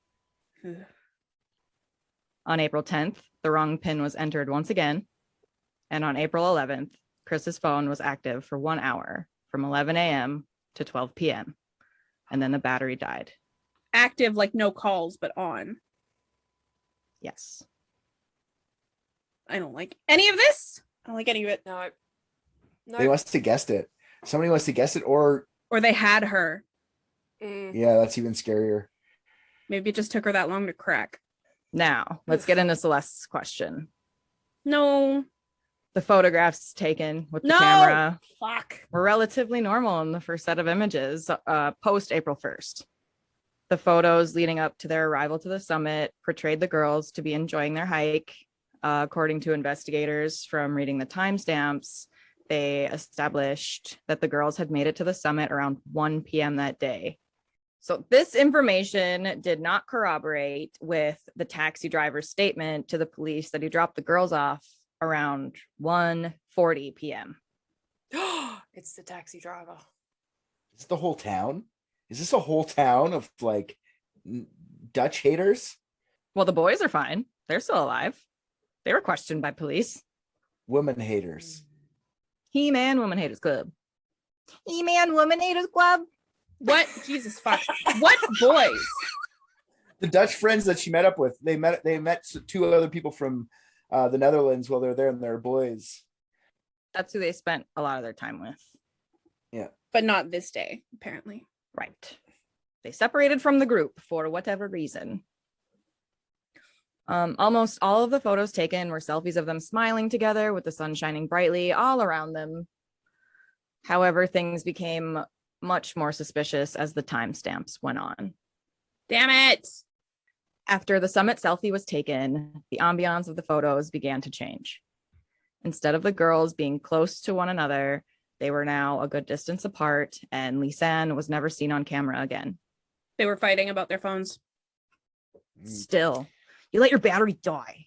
On April 10th, the wrong PIN was entered once again. And on April 11th, Kris's phone was active for 1 hour from 11 a.m. to 12 p.m. And then the battery died. Active, like no calls, but on. Yes. I don't like any of this. I don't like any of it. No. They must have guessed it. Somebody must have guessed it, or they had her. Yeah, that's even scarier. Maybe it just took her that long to crack. Now, let's get into Celeste's question. No. The photographs taken with the camera were relatively normal in the first set of images post April 1st. The photos leading up to their arrival to the summit portrayed the girls to be enjoying their hike. According to investigators from reading the timestamps, they established that the girls had made it to the summit around 1 p.m. that day. So this information did not corroborate with the taxi driver's statement to the police that he dropped the girls off around 1:40 p.m. It's the taxi driver. Is it the whole town? Is this a whole town of like Dutch haters? Well, the boys are fine. They're still alive. They were questioned by police. Women haters. He-Man Woman Haters Club. He-Man Woman Haters Club. What? Jesus fuck. What boys? The Dutch friends that she met up with. They met two other people from the Netherlands while they're there, and they're boys. That's who they spent a lot of their time with. Yeah. But not this day, apparently. Right. They separated from the group for whatever reason. Almost all of the photos taken were selfies of them smiling together with the sun shining brightly all around them. However, things became much more suspicious as the timestamps went on. Damn it. After the summit selfie was taken, the ambiance of the photos began to change. Instead of the girls being close to one another, they were now a good distance apart, and Lisanne was never seen on camera again. They were fighting about their phones. Still, you let your battery die.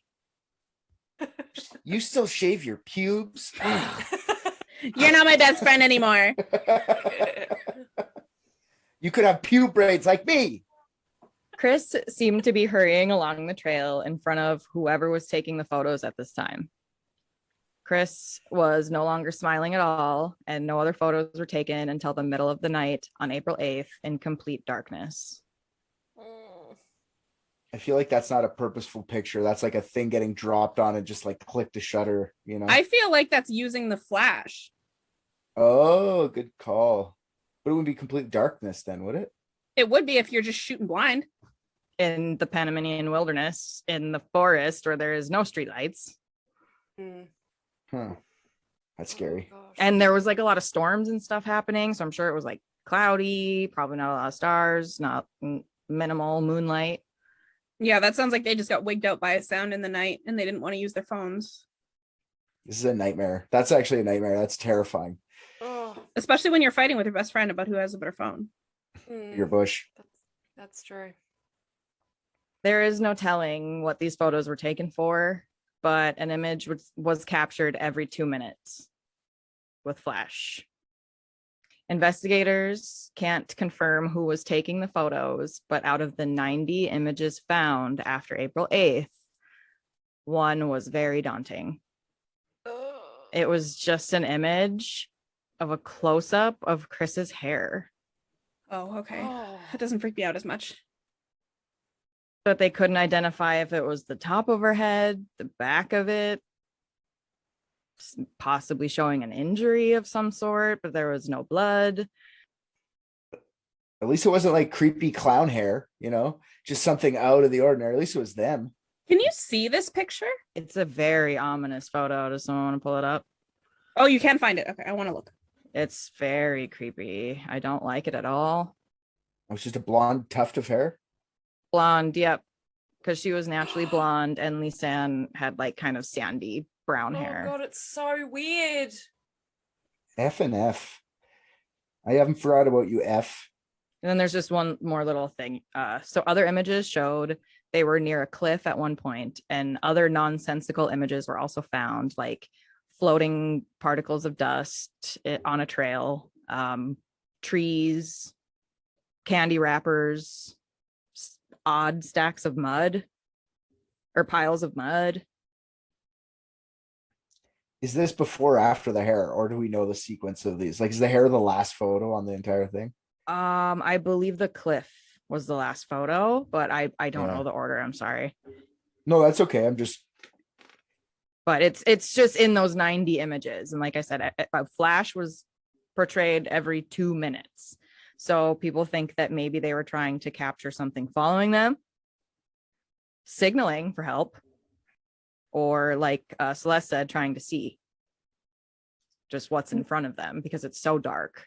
You still shave your pubes? You're not my best friend anymore. You could have pube braids like me. Kris seemed to be hurrying along the trail in front of whoever was taking the photos at this time. Kris was no longer smiling at all, and no other photos were taken until the middle of the night on April 8th in complete darkness. I feel like that's not a purposeful picture. That's like a thing getting dropped on and just like click the shutter, you know? I feel like that's using the flash. Oh, good call. But it wouldn't be complete darkness then, would it? It would be if you're just shooting blind. In the Panamanian wilderness, in the forest where there is no streetlights. Huh. That's scary. And there was like a lot of storms and stuff happening. So I'm sure it was like cloudy, probably not a lot of stars, not minimal moonlight. Yeah, that sounds like they just got wigged out by a sound in the night and they didn't want to use their phones. This is a nightmare. That's actually a nightmare. That's terrifying. Especially when you're fighting with your best friend about who has a better phone. Your bush. That's true. There is no telling what these photos were taken for, but an image was captured every 2 minutes with flash. Investigators can't confirm who was taking the photos, but out of the 90 images found after April 8th, one was very daunting. It was just an image of a close-up of Kris's hair. Oh, okay. That doesn't freak me out as much. But they couldn't identify if it was the top of her head, the back of it, possibly showing an injury of some sort, but there was no blood. At least it wasn't like creepy clown hair, you know, just something out of the ordinary. At least it was them. Can you see this picture? It's a very ominous photo. Does someone want to pull it up? Oh, you can find it. Okay, I want to look. It's very creepy. I don't like it at all. It was just a blonde tuft of hair. Blonde, yep. Because she was naturally blonde and Lisanne had like kind of sandy brown hair. Oh god, it's so weird. F and F. I haven't forgot about you, F. And then there's just one more little thing. So other images showed they were near a cliff at one point, and other nonsensical images were also found, like floating particles of dust on a trail, trees, candy wrappers, odd stacks of mud or piles of mud. Is this before or after the hair, or do we know the sequence of these? Like, is the hair the last photo on the entire thing? I believe the cliff was the last photo, but I don't know the order. I'm sorry. No, that's okay. I'm just. But it's just in those 90 images. And like I said, a flash was portrayed every 2 minutes. So people think that maybe they were trying to capture something following them, signaling for help, or like Celeste said, trying to see just what's in front of them because it's so dark.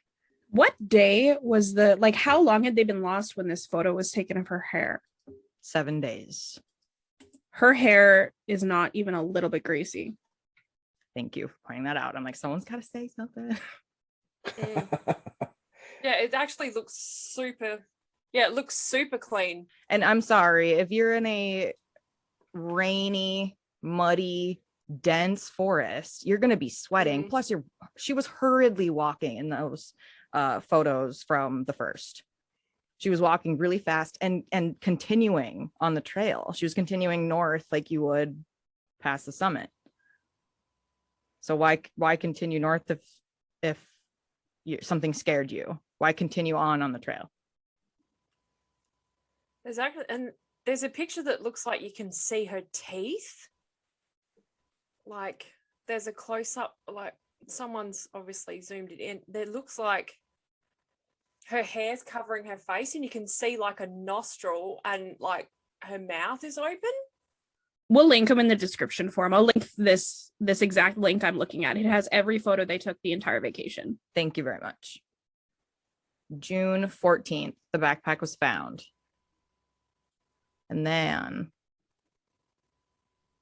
What day was how long had they been lost when this photo was taken of her hair? 7 days. Her hair is not even a little bit greasy. Thank you for pointing that out. I'm like, someone's got to say something. Yeah, it actually looks super. Yeah, it looks super clean. And I'm sorry, if you're in a rainy, muddy, dense forest, you're going to be sweating. Plus, she was hurriedly walking in those photos from the first. She was walking really fast and continuing on the trail. She was continuing north like you would past the summit. So why continue north if something scared you? Why continue on the trail? There's a picture that looks like you can see her teeth. Like there's a close up, like someone's obviously zoomed it in. There looks like her hair's covering her face and you can see like a nostril and like her mouth is open. We'll link them in the description for them. I'll link this exact link I'm looking at. It has every photo they took the entire vacation. Thank you very much. June 14th, the backpack was found. And then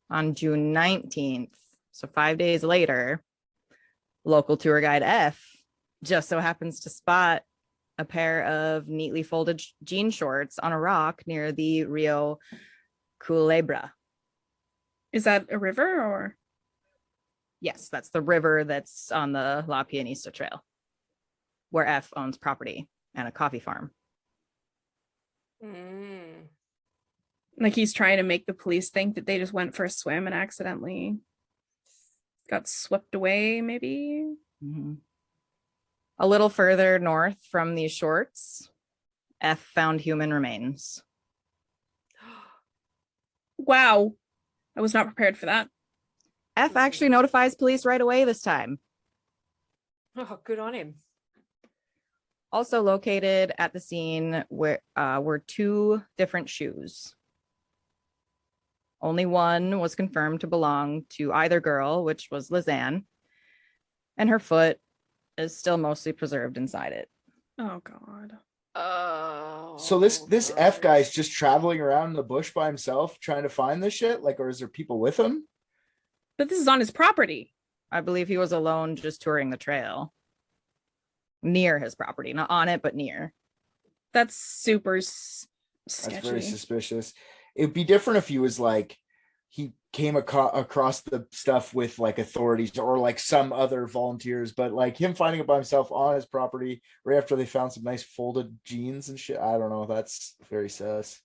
on June 19th, so 5 days later, local tour guide F just so happens to spot a pair of neatly folded jean shorts on a rock near the Rio Culebra. Is that a river or? Yes, that's the river that's on the La Pianista Trail, where F owns property and a coffee farm. Like he's trying to make the police think that they just went for a swim and accidentally got swept away, maybe. Mm-hmm. A little further north from these shorts, F found human remains. Wow. I was not prepared for that. F actually notifies police right away this time. Oh, good on him. Also located at the scene were 2 different shoes. Only one was confirmed to belong to either girl, which was Lisanne, and her foot is still mostly preserved inside it. Oh God. Oh. So this F guy is just traveling around in the bush by himself trying to find this shit? Like, or is there people with him? But this is on his property. I believe he was alone just touring the trail. Near his property, not on it, but near. That's super sketchy. That's very suspicious. It'd be different if he was like, he came across the stuff with like authorities or like some other volunteers, but like him finding it by himself on his property right after they found some nice folded jeans and shit. I don't know. That's very sus.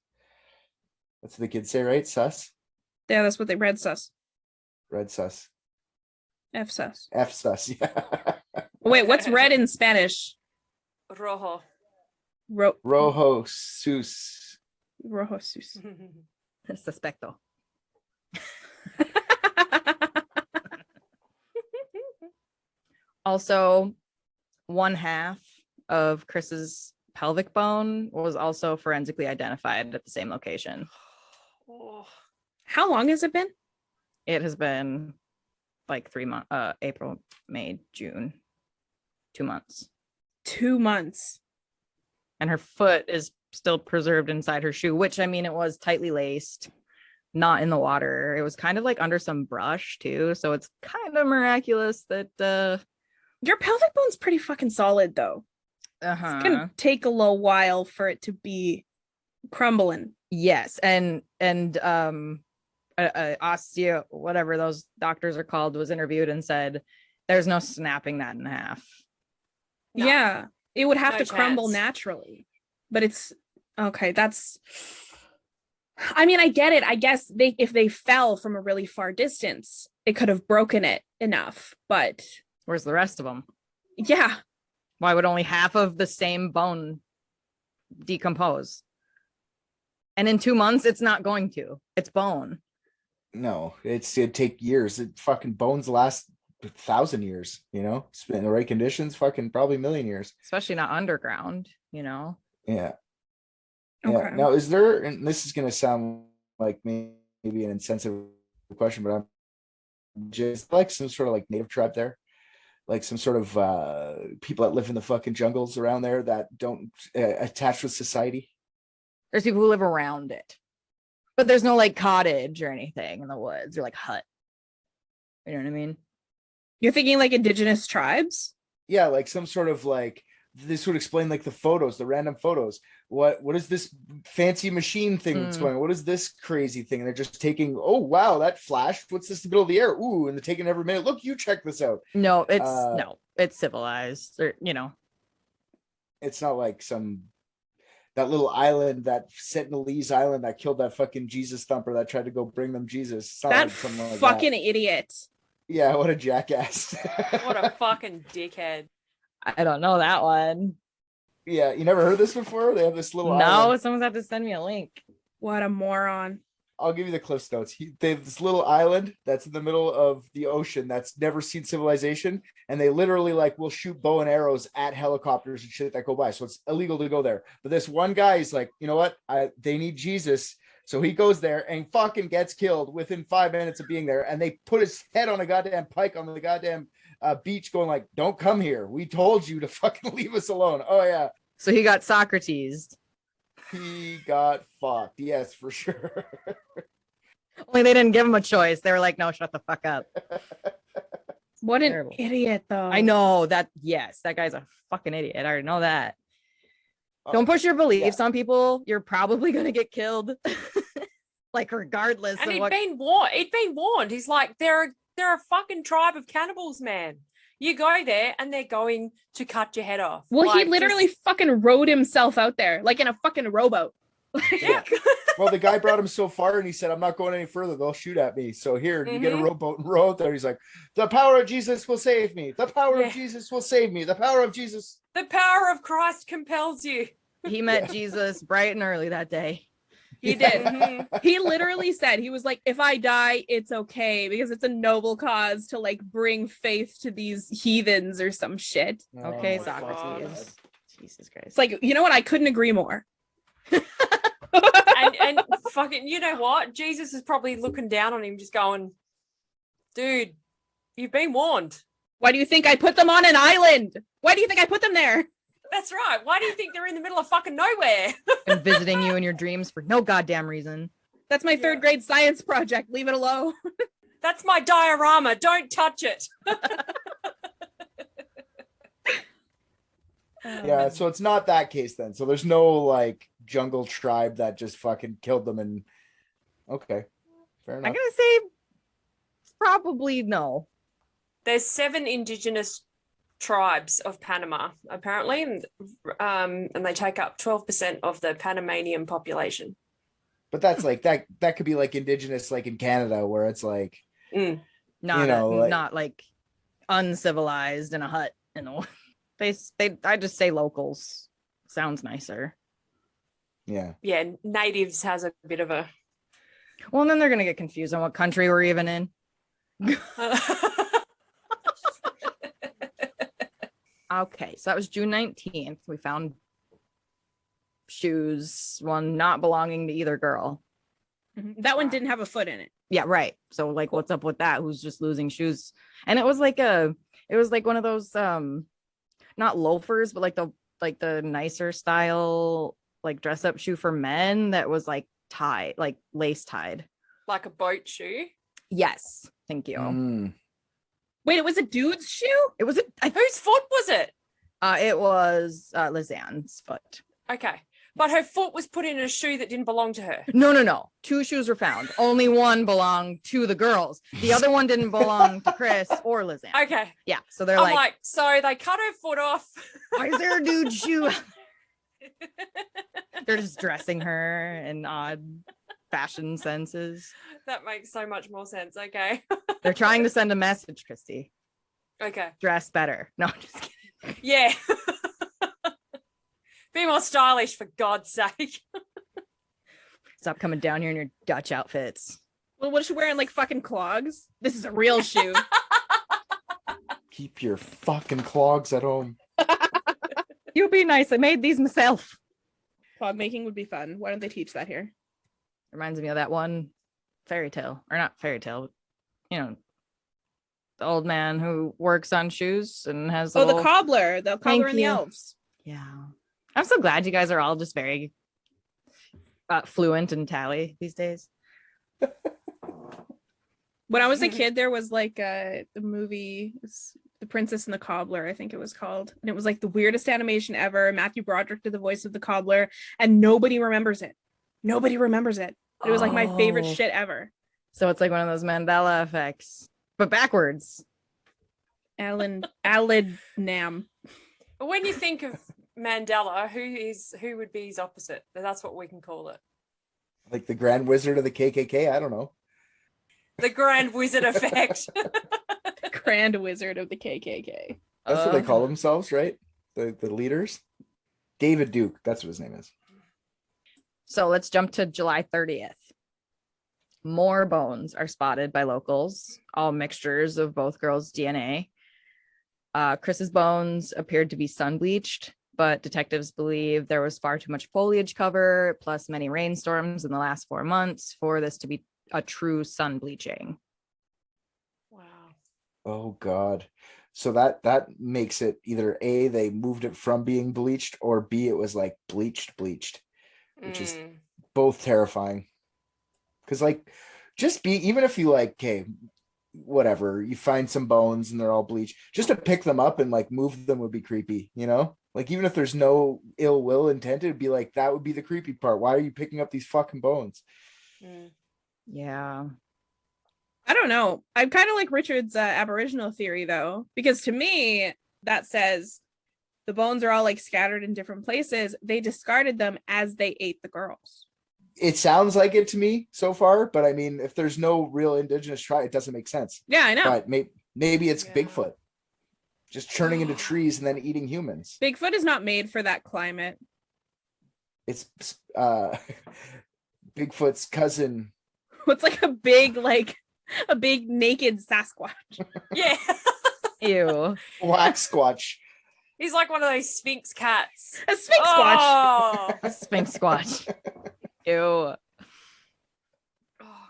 That's what the kids say, right? Sus? Yeah, that's what they read sus. Red sus. F sus. F sus, yeah. Wait, what's red in Spanish? Rojo. Rojo sus. Rojo sus. Suspecto. Also, 1/2 of Kris's pelvic bone was also forensically identified at the same location. Oh. How long has it been? It has been like 3 months, April, May, June, 2 months. 2 months. And her foot is still preserved inside her shoe, which, I mean, it was tightly laced, not in the water. It was kind of like under some brush too. So it's kind of miraculous that your pelvic bone's pretty fucking solid though. It's gonna take a little while for it to be crumbling. Yes. And osteo, whatever those doctors are called, was interviewed and said there's no snapping that in half. No. Yeah, it would have to chance. crumble naturally, but it's okay. That's, I mean, I get it. I guess if they fell from a really far distance, it could have broken it enough, but where's the rest of them? Yeah. Why would only half of the same bone decompose? And in 2 months, it's not going to. It's bone. No, it'd take years. It fucking bones last 1,000 years, you know, in the right conditions, fucking probably 1,000,000 years. Especially not underground, Yeah. Okay. Yeah. Now, is there, and this is going to sound like maybe an insensitive question, but I'm just like some sort of like native tribe there, like some sort of people that live in the fucking jungles around there that don't attach with society. There's people who live around it, but there's no like cottage or anything in the woods or like hut. You know what I mean? You're thinking like indigenous tribes? Yeah, like some sort of like, this would explain like the photos, the random photos. What is this fancy machine thing that's going on? What is this crazy thing? And they're just taking, oh wow, that flashed. What's this in the middle of the air? Ooh, and they're taking every minute. Look, you check this out. No, it's civilized, or it's not like that little island, that Sentinelese island that killed that fucking Jesus thumper that tried to go bring them Jesus. It's not That like something like fucking that. idiot. Yeah, what a jackass. What a fucking dickhead. I don't know that one. Yeah, you never heard this before? They have this little No, island. someone's have to send me a link. What a moron. I'll give you the Cliff Notes. They have this little island that's in the middle of the ocean that's never seen civilization, and they literally like will shoot bow and arrows at helicopters and shit that go by. So it's illegal to go there. But this one guy is like, you know what? They need Jesus. So he goes there and fucking gets killed within 5 minutes of being there. And they put his head on a goddamn pike on the goddamn beach going like, don't come here. We told you to fucking leave us alone. Oh, yeah. So he got Socrates. He got fucked. Yes, for sure. Only they didn't give him a choice. They were like, no, shut the fuck up. What an Terrible. idiot, though. I know that. Yes, that guy's a fucking idiot. I already know that. Don't push your beliefs on people. You're probably going to get killed. Like, regardless And of he'd what. been warned. He's like, they're a fucking tribe of cannibals, man. You go there and they're going to cut your head off. Well, Like, he literally fucking rode himself out there, like in a fucking rowboat. Yeah. Well, the guy brought him so far and he said, I'm not going any further. They'll shoot at me. So here, you get a rowboat and row out there. He's like, the power of Jesus will save me. The power of Jesus will save me. The power of Jesus. The power of Christ compels you. He met Jesus bright and early that day. He did. He literally said, he was like, if I die, it's okay because it's a noble cause to like bring faith to these heathens or some shit. Okay, Oh, Socrates. Jesus Christ. It's like, you know what? I couldn't agree more. and fucking, you know what? Jesus is probably looking down on him, just going, dude, you've been warned. Why do you think I put them on an island? Why do you think I put them there? That's right. Why do you think they're in the middle of fucking nowhere? And visiting you in your dreams for no goddamn reason. That's my third grade science project. Leave it alone. That's my diorama. Don't touch it. Yeah, so it's not that case then. So there's no like jungle tribe that just fucking killed them. And okay, fair enough. I'm gonna say probably no. There's 7 indigenous tribes of Panama, apparently, and they take up 12% of the Panamanian population. But that's like that could be like indigenous, like in Canada, where it's like Not like uncivilized in a hut. I just say locals. Sounds nicer. Yeah. Yeah, natives has a bit of a. Well, and then they're gonna get confused on what country we're even in. Okay, so that was June 19th. We found shoes, one not belonging to either girl. That one didn't have a foot in it. Yeah, right. So like, what's up with that? Who's just losing shoes? And it was like one of those not loafers, but like the nicer style like dress up shoe for men that was like tied, like lace tied. Like a boat shoe. Yes, thank you. Wait, it was a dude's shoe? It was Whose foot was it? It was Lisanne's foot. Okay. But her foot was put in a shoe that didn't belong to her. No. 2 shoes were found. Only one belonged to the girls. The other one didn't belong to Kris or Lisanne. Okay. Yeah. So they're I'm like, so they cut her foot off. why is there a dude's shoe? They're just dressing her in odd fashion senses. That makes so much more sense. Okay. They're trying to send a message, Christy. Okay. Dress better. No, I'm just kidding. Yeah. Be more stylish, for God's sake. Stop coming down here in your Dutch outfits. Well, what is she wearing? Like fucking clogs? This is a real shoe. Keep your fucking clogs at home. You be nice. I made these myself. Clog making would be fun. Why don't they teach that here? Reminds me of that one fairy tale, or not fairy tale, you know, the old man who works on shoes and has the cobbler and the elves. Yeah, I'm so glad you guys are all just very fluent in tally these days. When I was a kid, there was like the movie, The Princess and the Cobbler, I think it was called, and it was like the weirdest animation ever. Matthew Broderick did the voice of the cobbler, and nobody remembers it. It was like my favorite shit ever. So it's like one of those Mandela effects, but backwards. Alan Nam. When you think of Mandela, who would be his opposite? That's what we can call it. Like the Grand Wizard of the KKK? I don't know. The Grand Wizard effect. Grand Wizard of the KKK. That's what they call themselves, right? The leaders. David Duke. That's what his name is. So let's jump to July 30th. More bones are spotted by locals, all mixtures of both girls' DNA. Chris's bones appeared to be sun bleached, but detectives believe there was far too much foliage cover, plus many rainstorms in the last 4 months for this to be a true sun bleaching. Wow. Oh God. So that makes it either A, they moved it from being bleached, or B, it was like bleached, which is both terrifying. Because like, even if you like, okay, whatever, you find some bones and they're all bleached, just to pick them up and like move them would be creepy, you know? Like, even if there's no ill will intended, it'd be like, that would be the creepy part. Why are you picking up these fucking bones? Yeah. I don't know. I'm kind of like Richard's Aboriginal theory, though, because to me, that says the bones are all like scattered in different places. They discarded them as they ate the girls. It sounds like it to me so far, but I mean, if there's no real indigenous tribe, it doesn't make sense. Yeah, I know. But maybe it's Bigfoot just churning into trees and then eating humans. Bigfoot is not made for that climate. It's Bigfoot's cousin. What's like a big naked Sasquatch. Yeah. Ew. Black Squatch. He's like one of those Sphinx cats. A Sphinx Squatch. A Sphinx Squatch. Ew. Oh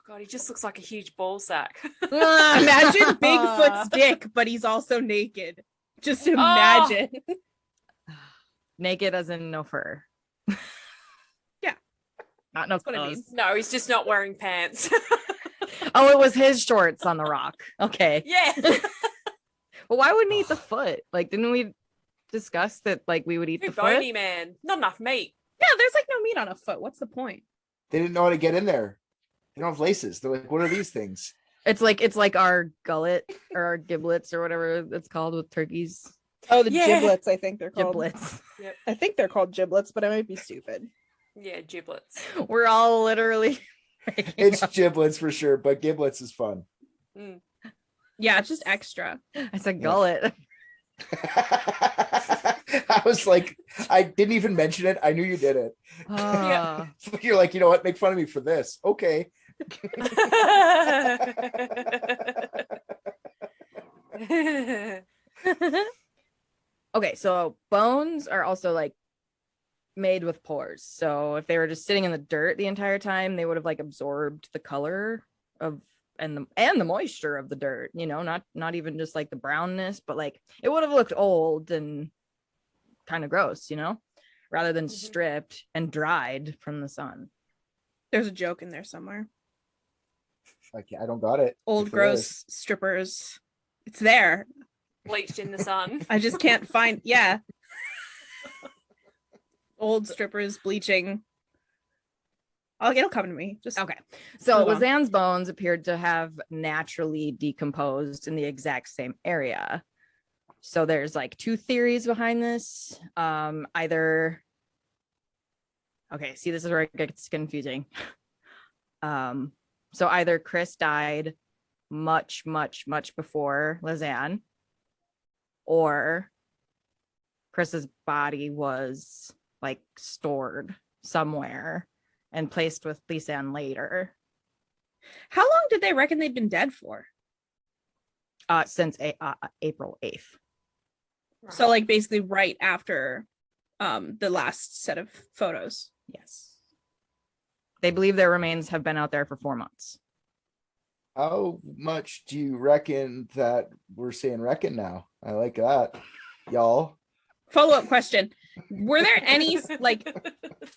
God, he just looks like a huge ball sack. Imagine Bigfoot's dick, but he's also naked. Just imagine. Naked as in no fur. Yeah. Not no what I clothes. mean. No, he's just not wearing pants. Oh, it was his shorts on the rock. Okay. Yeah. Well, why wouldn't he eat the foot? Like, didn't we discuss that like we would eat the foot? Bony man. Not enough meat. Yeah, there's like no meat on a foot. What's the point? They didn't know how to get in there. They don't have laces. They're like, what are these things? It's like our gullet or our giblets or whatever it's called with turkeys. Oh, the giblets, I think they're called. Giblets. Yep. I think they're called giblets, but I might be stupid. Yeah, giblets. We're all literally It's giblets for sure, but giblets is fun. Yeah, it's just extra. I said gullet. I was like, I didn't even mention it. I knew you did it. Yeah. You're like, you know what? Make fun of me for this. Okay. Okay, so bones are also like made with pores. So if they were just sitting in the dirt the entire time, they would have like absorbed the color of and the moisture of the dirt, you know, not even just like the brownness, but like it would have looked old and kind of gross, you know, rather than stripped and dried from the sun. There's a joke in there somewhere. I don't got it. Old gross strippers. It's there. Bleached in the sun. I just can't find. Yeah. Old strippers bleaching. It'll come to me. Just okay. So move on. Lisanne's bones appeared to have naturally decomposed in the exact same area. So there's like two theories behind this. Either okay, see, this is where it gets confusing. So either Kris died much before Lisanne, or Chris's body was like stored somewhere and placed with Lisanne later. How long did they reckon they'd been dead for? Since April 8th. So like basically right after the last set of photos. Yes. They believe their remains have been out there for 4 months. How much do you reckon that we're saying reckon now? I like that, y'all. Follow-up question. Were there any like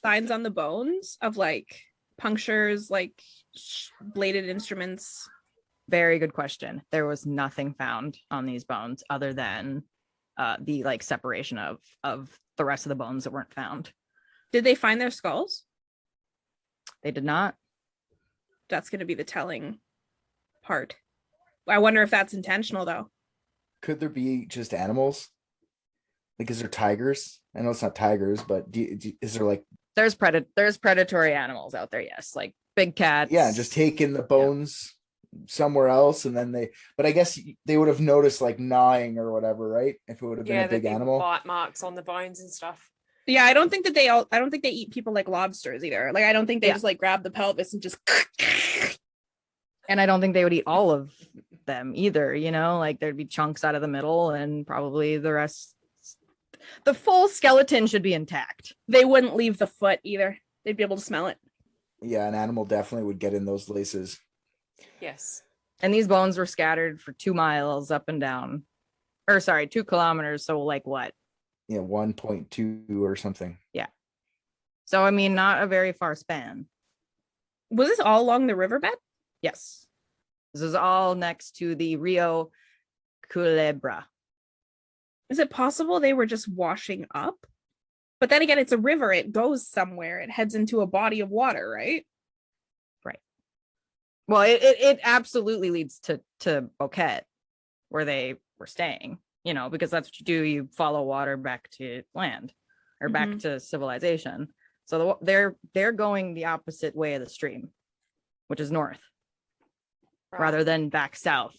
signs on the bones of like punctures, like bladed instruments? Very good question. There was nothing found on these bones other than the like separation of the rest of the bones that weren't found. Did they find their skulls? They did not. That's going to be the telling part. I wonder if that's intentional though. Could there be just animals? Like, is there tigers? I know it's not tigers, but is there like there's predatory animals out there? Yes, like big cats. Yeah, just taking the bones somewhere else, and then but I guess they would have noticed like gnawing or whatever, right? If it would have been a big animal, bite marks on the bones and stuff. Yeah, I don't think they eat people like lobsters either. Like I don't think they just like grab the pelvis and just. And I don't think they would eat all of them either. You know, like there'd be chunks out of the middle, and probably the rest. The full skeleton should be intact. They wouldn't leave the foot either. They'd be able to smell it. Yeah, an animal definitely would get in those laces. Yes. And these bones were scattered for 2 miles up and down. Or sorry, 2 kilometers. So like what? Yeah, 1.2 or something. Yeah. So I mean, not a very far span. Was this all along the riverbed? Yes. This is all next to the Rio Culebra. Is it possible they were just washing up? But then again, it's a river. It goes somewhere. It heads into a body of water, right? Right. Well, it absolutely leads to Boquete, where they were staying, you know, because that's what you do. You follow water back to land or back to civilization. So they're going the opposite way of the stream, which is north, rather than back south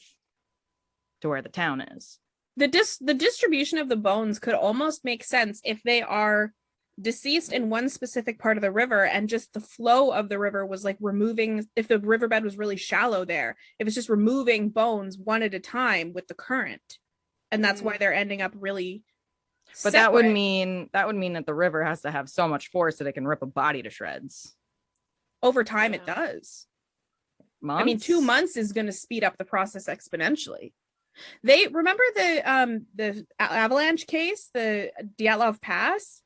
to where the town is. The distribution of the bones could almost make sense if they are deceased in one specific part of the river, and just the flow of the river was like removing, if the riverbed was really shallow there, if it's just removing bones one at a time with the current, and that's why they're ending up really but separate. that would mean that the river has to have so much force that it can rip a body to shreds. Over time it does. Months? I mean, 2 months is going to speed up the process exponentially. They remember the avalanche case, the Dyatlov Pass,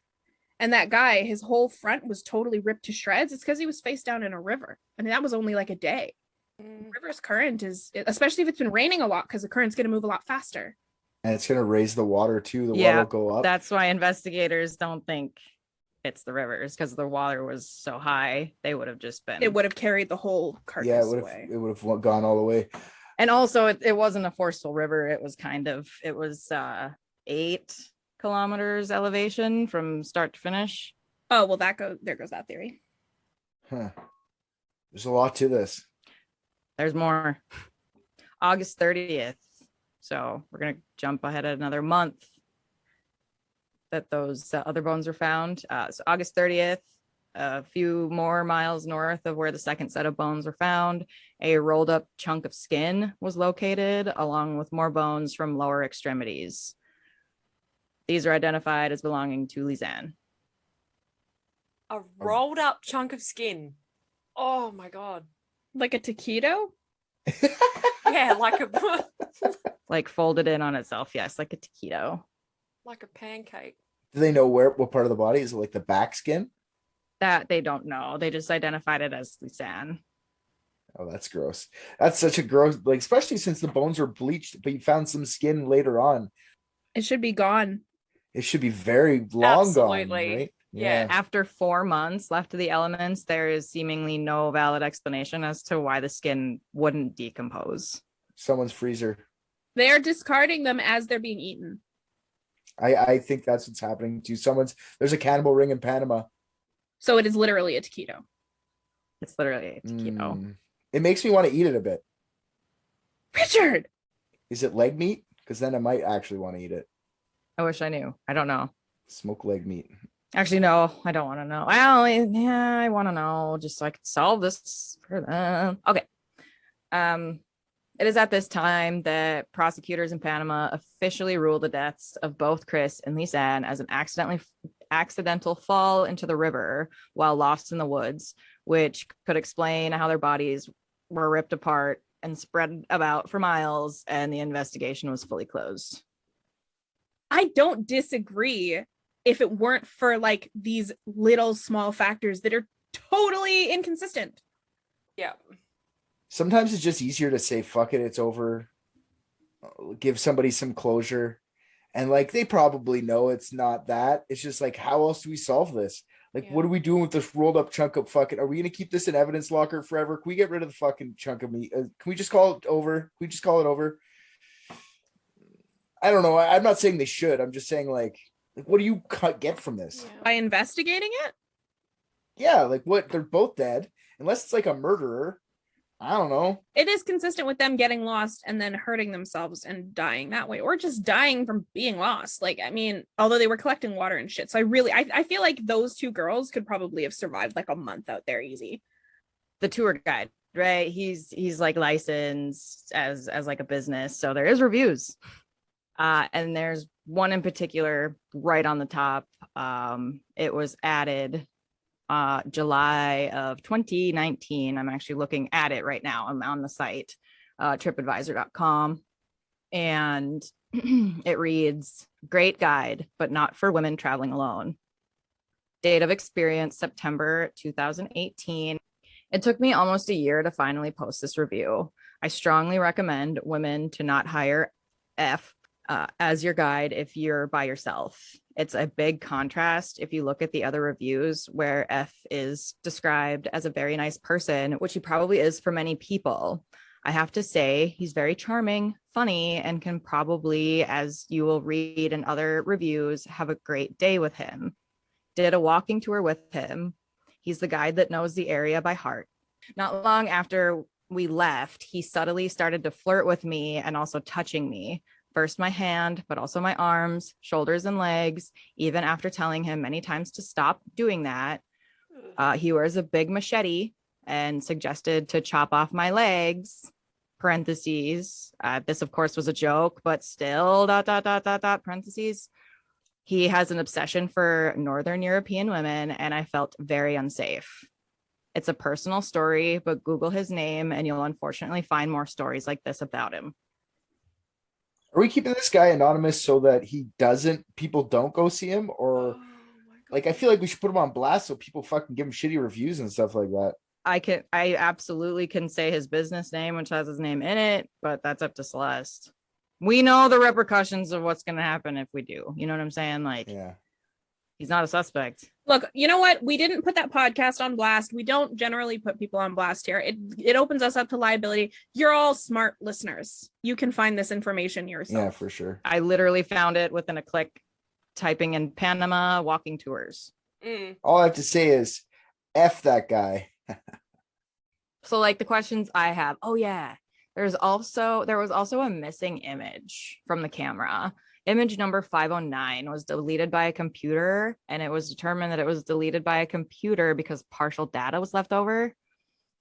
and that guy, his whole front was totally ripped to shreds. It's because he was face down in a river. I mean, that was only like a day. River's current is, especially if it's been raining a lot, because the current's going to move a lot faster. And it's going to raise the water too. The water will go up. That's why investigators don't think it's the rivers, because the water was so high. They would have just been. It would have carried the whole carcass away. It would have gone all the way. And also, it wasn't a forceful river. It was 8 kilometers elevation from start to finish. Oh, well, there goes that theory. Huh. There's a lot to this. There's more. August 30th. So we're going to jump ahead another month that those other bones were found. So August 30th, a few more miles north of where the second set of bones were found, a rolled up chunk of skin was located, along with more bones from lower extremities. These are identified as belonging to Lisanne. A rolled up chunk of skin. Oh my God. Like a taquito? Yeah, like a like folded in on itself. Yes, like a taquito. Like a pancake. Do they know what part of the body? Is it like the back skin? That they don't know. They just identified it as Lisanne. Oh, that's gross. That's such a gross, like, especially since the bones were bleached, but you found some skin later on. It should be gone. It should be very long Absolutely. gone, right? Yeah. After 4 months left of the elements, there is seemingly no valid explanation as to why the skin wouldn't decompose. Someone's freezer. They are discarding them as they're being eaten. I think that's what's happening to there's a cannibal ring in Panama. So it is literally a taquito. It's literally a taquito. It makes me want to eat it a bit. Richard! Is it leg meat? Because then I might actually want to eat it. I wish I knew. I don't know. Smoked leg meat. Actually, no, I don't want to know. Well, yeah, I want to know just so I can solve this for them. Okay. It is at this time that prosecutors in Panama officially rule the deaths of both Kris and Lisanne as an accidental fall into the river while lost in the woods, which could explain how their bodies were ripped apart and spread about for miles, and the investigation was fully closed. I don't disagree if it weren't for like these little small factors that are totally inconsistent. Yeah. Sometimes it's just easier to say, fuck it, it's over. Give somebody some closure. And like, they probably know it's not that. It's just like, how else do we solve this? Like, what are we doing with this rolled up chunk of fucking, are we going to keep this in evidence locker forever? Can we get rid of the fucking chunk of meat? Can we just call it over? Can we just call it over? I don't know. I'm not saying they should. I'm just saying like what do you get from this? By investigating it? Yeah, like what? They're both dead. Unless it's like a murderer. I don't know. It is consistent with them getting lost and then hurting themselves and dying that way, or just dying from being lost. Like, I mean, although they were collecting water and shit. So I feel like those two girls could probably have survived like a month out there easy. The tour guide, right? He's like licensed as like a business. So there is reviews. And there's one in particular right on the top. It was added July of 2019. I'm actually looking at it right now. I'm on the site, tripadvisor.com, and it reads, great guide, but not for women traveling alone. Date of experience, September 2018. It took me almost a year to finally post this review. I strongly recommend women to not hire F as your guide if you're by yourself. It's a big contrast if you look at the other reviews where F is described as a very nice person, which he probably is for many people. I have to say he's very charming, funny, and can probably, as you will read in other reviews, have a great day with him. Did a walking tour with him. He's the guide that knows the area by heart. Not long after we left, he subtly started to flirt with me and also touching me. First my hand, but also my arms, shoulders, and legs, even after telling him many times to stop doing that. He wears a big machete and suggested to chop off my legs, parentheses. This, of course, was a joke, but still, ... parentheses. He has an obsession for Northern European women, and I felt very unsafe. It's a personal story, but Google his name, and you'll unfortunately find more stories like this about him. Are we keeping this guy anonymous so that people don't go see him? Or like, I feel like we should put him on blast so people fucking give him shitty reviews and stuff like that. I absolutely can say his business name, which has his name in it, but that's up to Celeste. We know the repercussions of what's going to happen if we do. You know what I'm saying? Like, yeah. He's not a suspect. Look, you know what? We didn't put that podcast on blast. We don't generally put people on blast here. It opens us up to liability. You're all smart listeners. You can find this information yourself. Yeah, for sure. I literally found it within a click, typing in Panama walking tours. All I have to say is F that guy. So like the questions I have. Oh yeah. There was also a missing image from the camera. Image number 509 was deleted by a computer, and it was determined that it was deleted by a computer because partial data was left over.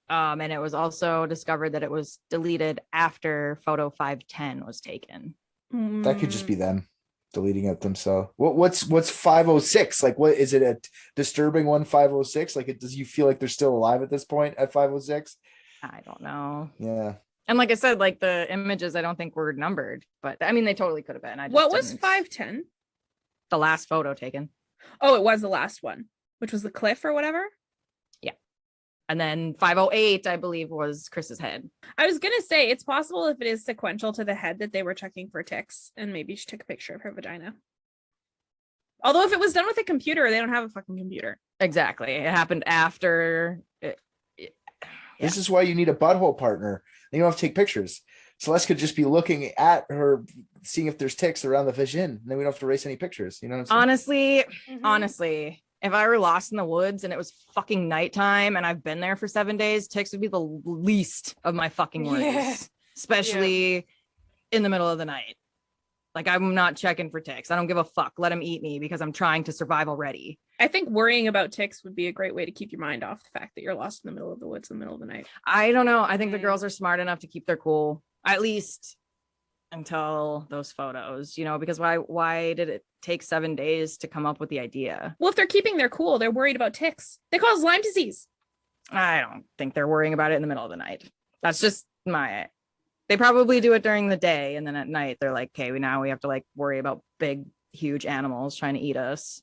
And it was also discovered that it was deleted after photo 510 was taken. That could just be them deleting it themselves. What's 506? Like, what is it, a disturbing one? 506? Like, does you feel like they're still alive at this point at 506? I don't know. Yeah. And like I said, like the images, I don't think were numbered, but I mean, they totally could have been. What was 510? The last photo taken. Oh, it was the last one, which was the cliff or whatever. Yeah. And then 508, I believe, was Kris's head. I was going to say, it's possible if it is sequential to the head that they were checking for ticks, and maybe she took a picture of her vagina. Although if it was done with a computer, they don't have a fucking computer. Exactly. It happened after. This is why you need a butthole partner. You don't have to take pictures. Celeste could just be looking at her, seeing if there's ticks around the vagina, and then we don't have to erase any pictures. You know what I'm saying? Honestly, if I were lost in the woods and it was fucking nighttime and I've been there for 7 days, ticks would be the least of my fucking worries, especially in the middle of the night. Like, I'm not checking for ticks. I don't give a fuck. Let them eat me because I'm trying to survive already. I think worrying about ticks would be a great way to keep your mind off the fact that you're lost in the middle of the woods in the middle of the night. I don't know. I think the girls are smart enough to keep their cool, at least until those photos, because why did it take 7 days to come up with the idea? Well, if they're keeping their cool, they're worried about ticks. They cause Lyme disease. I don't think they're worrying about it in the middle of the night. That's just they probably do it during the day, and then at night they're like, okay, now we have to like worry about big, huge animals trying to eat us.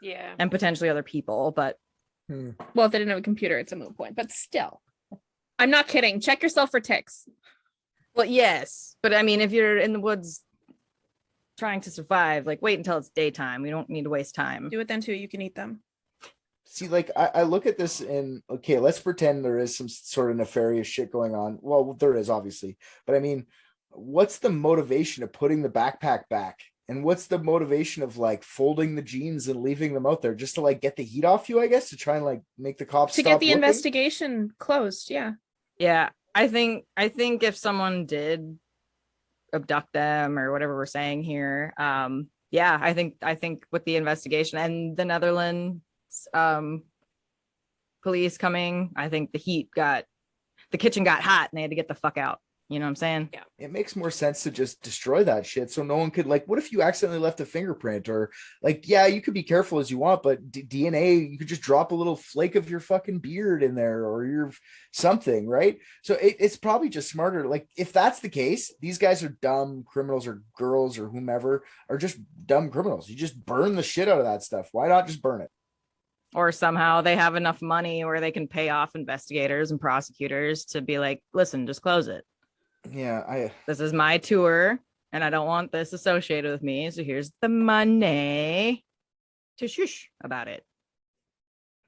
Yeah. And potentially other people, but well, if they didn't have a computer, it's a moot point. But still, I'm not kidding. Check yourself for ticks. Well, yes, but I mean, if you're in the woods trying to survive, like wait until it's daytime. We don't need to waste time. Do it then too. You can eat them. See, like I look at this and okay, let's pretend there is some sort of nefarious shit going on. Well, there is obviously, but I mean, what's the motivation of putting the backpack back? And what's the motivation of like folding the jeans and leaving them out there just to like get the heat off you, I guess, to try and like make the cops to stop get the looking? investigation closed. Yeah. Yeah. I think if someone did abduct them or whatever we're saying here, yeah, I think with the investigation and the Netherlands police coming, I think the kitchen got hot and they had to get the fuck out. You know what I'm saying? Yeah. It makes more sense to just destroy that shit so no one could like, what if you accidentally left a fingerprint or like, yeah, you could be careful as you want, but DNA, you could just drop a little flake of your fucking beard in there or your something, right? So it's probably just smarter. Like if that's the case, these guys are dumb criminals or girls or whomever are just dumb criminals. You just burn the shit out of that stuff. Why not just burn it? Or somehow they have enough money where they can pay off investigators and prosecutors to be like, listen, just close it. Yeah, this is my tour and I don't want this associated with me. So here's the money to shush about it.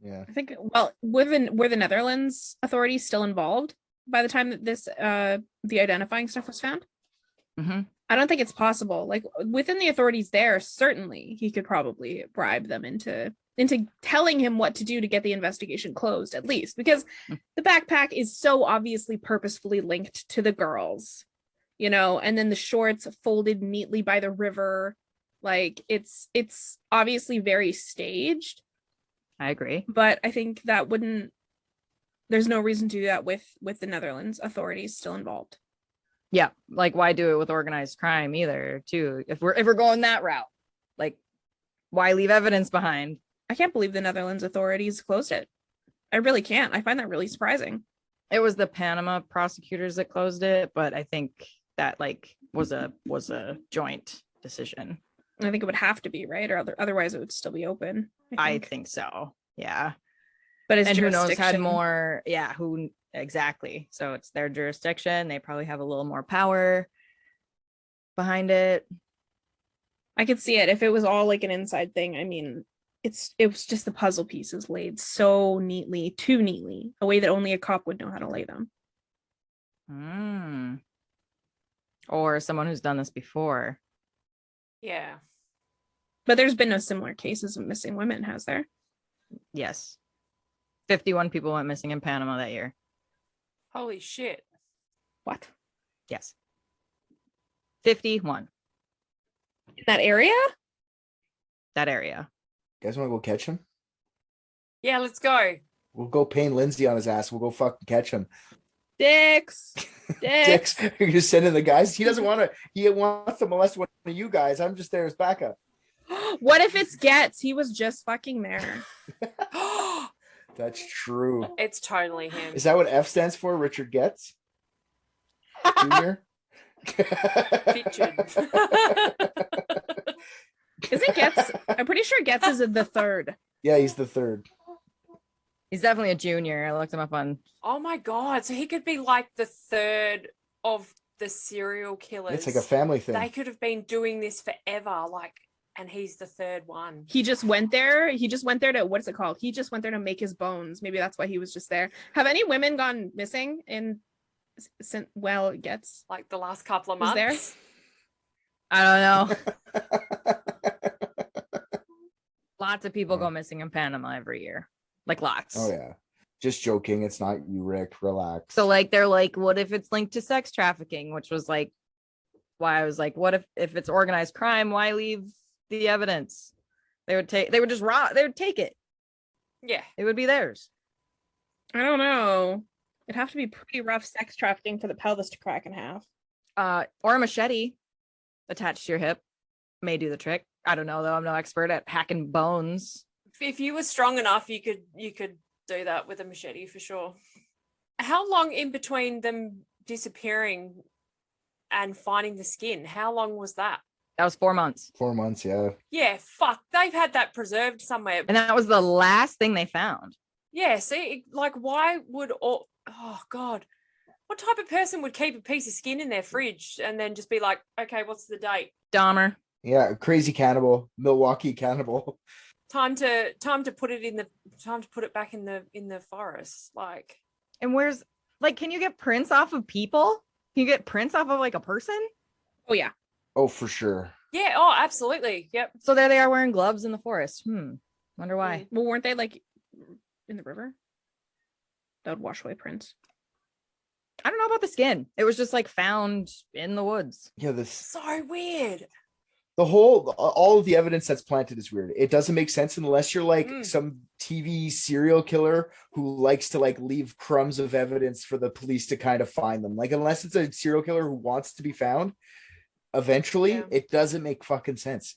Yeah. I think, well, were the Netherlands authorities still involved by the time that this, the identifying stuff was found? Mm-hmm. I don't think it's possible. Like within the authorities there, certainly he could probably bribe them into telling him what to do to get the investigation closed, at least, because the backpack is so obviously purposefully linked to the girls, and then the shorts folded neatly by the river. Like it's obviously very staged. I agree. But I think there's no reason to do that with the Netherlands authorities still involved. Yeah. Like why do it with organized crime either too? If we're going that route, like why leave evidence behind? I can't believe the Netherlands authorities closed it. I really can't. I find that really surprising. It was the Panama prosecutors that closed it, but I think that like was a joint decision. I think it would have to be, right? Or otherwise it would still be open. I think so. Yeah. But it's who knows had more, yeah, who exactly. So it's their jurisdiction. They probably have a little more power behind it. I could see it if it was all like an inside thing. I mean, it was just the puzzle pieces laid so neatly, too neatly, a way that only a cop would know how to lay them. Or someone who's done this before. Yeah. But there's been no similar cases of missing women, has there? Yes. 51 people went missing in Panama that year. Holy shit. What? Yes. 51. In that area? That area. You guys want to go catch him? Yeah, let's go. We'll go pain Lindsay on his ass. We'll go fucking catch him. Dicks. You're just sending the guys. He doesn't want to. He wants to molest one of you guys. I'm just there as backup. What if it's Getz? He was just fucking there. That's true. It's totally him. Is that what F stands for? Richard Getz? Junior? Featured. Isn't Getz? I'm pretty sure Getz is the third. Yeah, he's the third. He's definitely a junior. I looked him up on. Oh my god! So he could be like the third of the serial killers. It's like a family thing. They could have been doing this forever, and he's the third one. He just went there. He just went there to, what's it called? He just went there to make his bones. Maybe that's why he was just there. Have any women gone missing since? Well, it gets like the last couple of months. There? I don't know. Lots of people go missing in Panama every year. Like lots. Oh yeah. Just joking. It's not you, Rick. Relax. So like they're like, what if it's linked to sex trafficking? Which was like why I was like, what if it's organized crime? Why leave the evidence? They would take it. Yeah. It would be theirs. I don't know. It'd have to be pretty rough sex trafficking for the pelvis to crack in half. Or a machete attached to your hip may do the trick. I don't know though. I'm no expert at hacking bones. If you were strong enough, you could do that with a machete for sure. How long in between them disappearing and finding the skin? How long was that? That was 4 months. 4 months, yeah. Yeah, fuck. They've had that preserved somewhere. And that was the last thing they found. Yeah, see, like why would oh God. What type of person would keep a piece of skin in their fridge and then just be like, okay, what's the date? Dahmer. Yeah, crazy cannibal, Milwaukee cannibal. Time to put it back in the forest. Like, And where's like, can you get prints off of people? Can you get prints off of like a person? Oh yeah. Oh, for sure. yeah, oh, absolutely. Yep. So there they are wearing gloves in the forest. Wonder why. Well, weren't they like in the river? That would wash away prints. I don't know about the skin. It was just like found in the woods. Yeah, this So weird. all of the evidence that's planted is weird. It doesn't make sense unless you're like some TV serial killer who likes to like leave crumbs of evidence for the police to kind of find them. Like unless it's a serial killer who wants to be found, eventually it doesn't make fucking sense.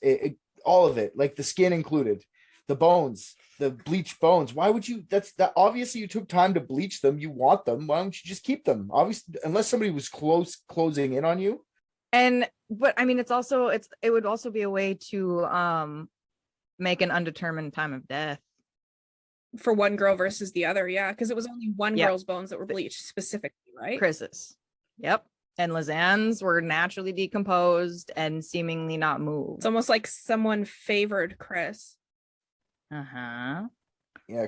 All of it, like the skin included, the bones, the bleached bones. Why would you? That obviously you took time to bleach them. You want them. Why don't you just keep them? Obviously, unless somebody was closing in on you. But I mean, it would also be a way to make an undetermined time of death For one girl versus the other, yeah, because it was only one girl's bones that were bleached specifically, right? Kris's. Yep. And Lisanne's were naturally decomposed and seemingly not moved. It's almost like someone favored Kris. Yeah,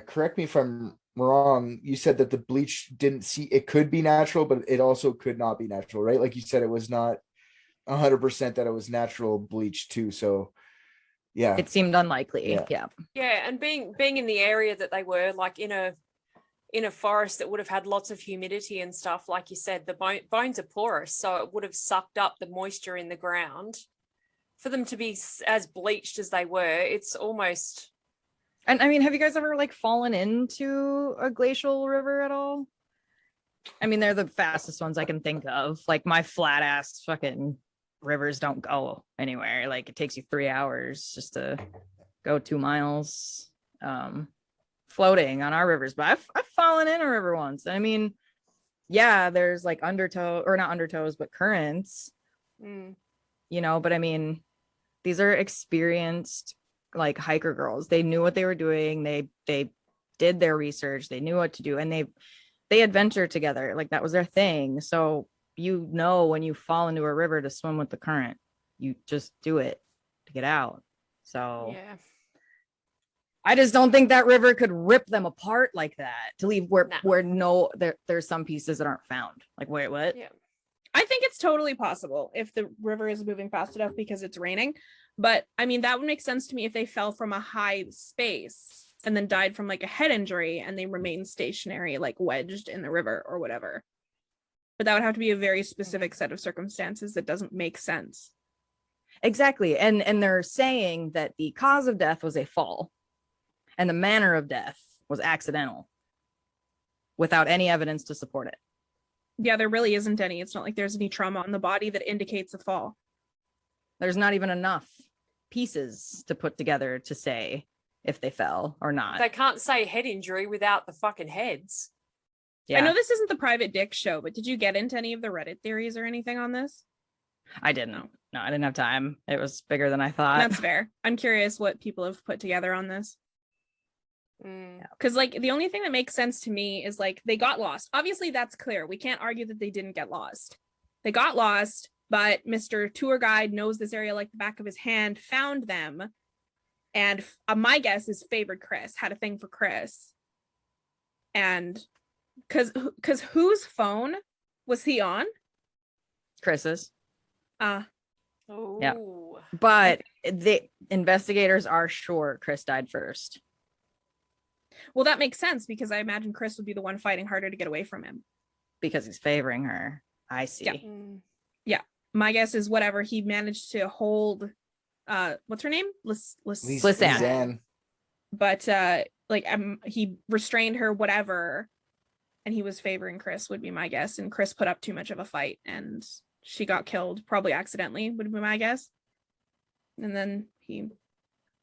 correct me if I'm wrong. You said that the bleach it could be natural, but it also could not be natural, right? Like you said, it was not 100% that it was natural bleach too. So yeah, it seemed unlikely. Yeah. And being in the area that they were, like in a forest that would have had lots of humidity and stuff, like you said, the bones are porous, so it would have sucked up the moisture in the ground. For them to be as bleached as they were, it's almost. And I mean, have you guys ever like fallen into a glacial river at all? I mean, they're the fastest ones I can think of. Like my flat ass fucking rivers don't go anywhere. Like it takes you 3 hours just to go 2 miles floating on our rivers. But I've fallen in a river once. I mean, yeah, there's like not undertows, but currents. You know, but I mean, these are experienced like hiker girls. They knew what they were doing. They did their research. They knew what to do, and they adventured together. Like that was their thing. So you know, when you fall into a river to swim with the current, you just do it to get out. So yeah, I just don't think that river could rip them apart like that to leave there's some pieces that aren't found. Like wait, what? Yeah. I think it's totally possible if the river is moving fast enough because it's raining. But I mean, that would make sense to me if they fell from a high space and then died from like a head injury and they remained stationary, like wedged in the river or whatever. But that would have to be a very specific set of circumstances that doesn't make sense. Exactly. And they're saying that the cause of death was a fall and the manner of death was accidental without any evidence to support it. Yeah, there really isn't any. It's not like there's any trauma on the body that indicates a fall. There's not even enough pieces to put together to say if they fell or not. They can't say head injury without the fucking heads. Yeah. I know this isn't the private dick show, but did you get into any of the Reddit theories or anything on this? I didn't. No, I didn't have time. It was bigger than I thought. That's fair. I'm curious what people have put together on this. Because like the only thing that makes sense to me is like they got lost. Obviously, that's clear. We can't argue that they didn't get lost. They got lost, but Mr. Tour Guide knows this area like the back of his hand, found them, and my guess is favored Kris, had a thing for Kris. And because whose phone was he on? Kris's. Oh. Yeah. But the investigators are sure Kris died first. Well, that makes sense because I imagine Kris would be the one fighting harder to get away from him. Because he's favoring her. I see. Yeah. Yeah. My guess is whatever, he managed to hold what's her name? Lisanne. But like he restrained her, whatever, and he was favoring Kris, would be my guess. And Kris put up too much of a fight, and she got killed, probably accidentally, would be my guess. And then he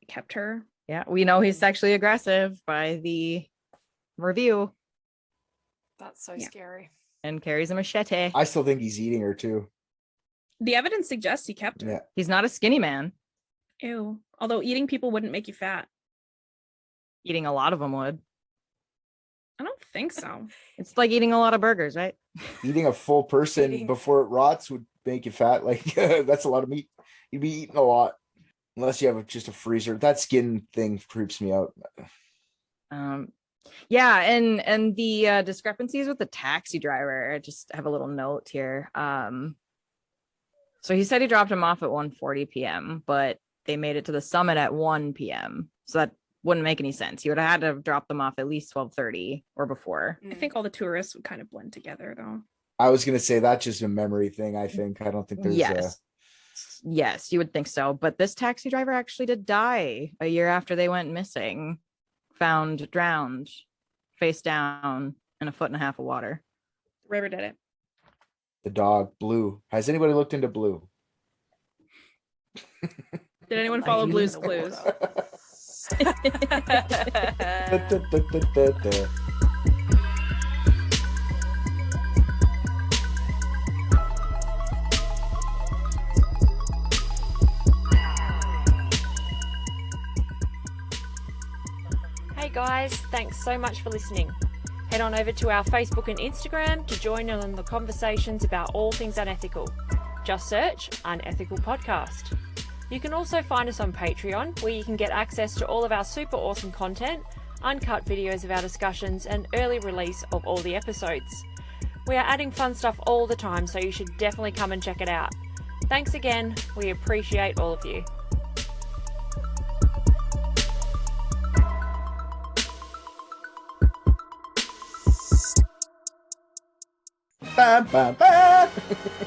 kept her. Yeah, we know he's sexually aggressive by the review. That's so scary. And carries a machete. I still think he's eating her too. The evidence suggests he kept her. Yeah. He's not a skinny man. Ew. Although eating people wouldn't make you fat. Eating a lot of them would. I don't think so. It's like eating a lot of burgers, right? Eating a full person before it rots would make you fat. Like that's a lot of meat. You'd be eating a lot. Unless you have just a freezer. That skin thing creeps me out. Yeah, and the discrepancies with the taxi driver. I just have a little note here. So he said he dropped him off at 1:40 p.m., but they made it to the summit at 1 p.m. So that wouldn't make any sense. He would have had to have dropped them off at least 12:30 or before. I think all the tourists would kind of blend together, though. I was gonna say that's just a memory thing. I think I don't think there's. Yes, you would think so. But this taxi driver actually did die a year after they went missing, found drowned, face down in 1.5 feet of water. The river did it. The dog, Blue. Has anybody looked into Blue? Did anyone follow Blue's Clues? Hey guys, thanks so much for listening. Head on over to our Facebook and Instagram to join in on the conversations about all things unethical. Just search Unethical Podcast. You can also find us on Patreon, where you can get access to all of our super awesome content, uncut videos of our discussions, and early release of all the episodes. We are adding fun stuff all the time, so you should definitely come and check it out. Thanks again, we appreciate all of you. Ba, ba, ba.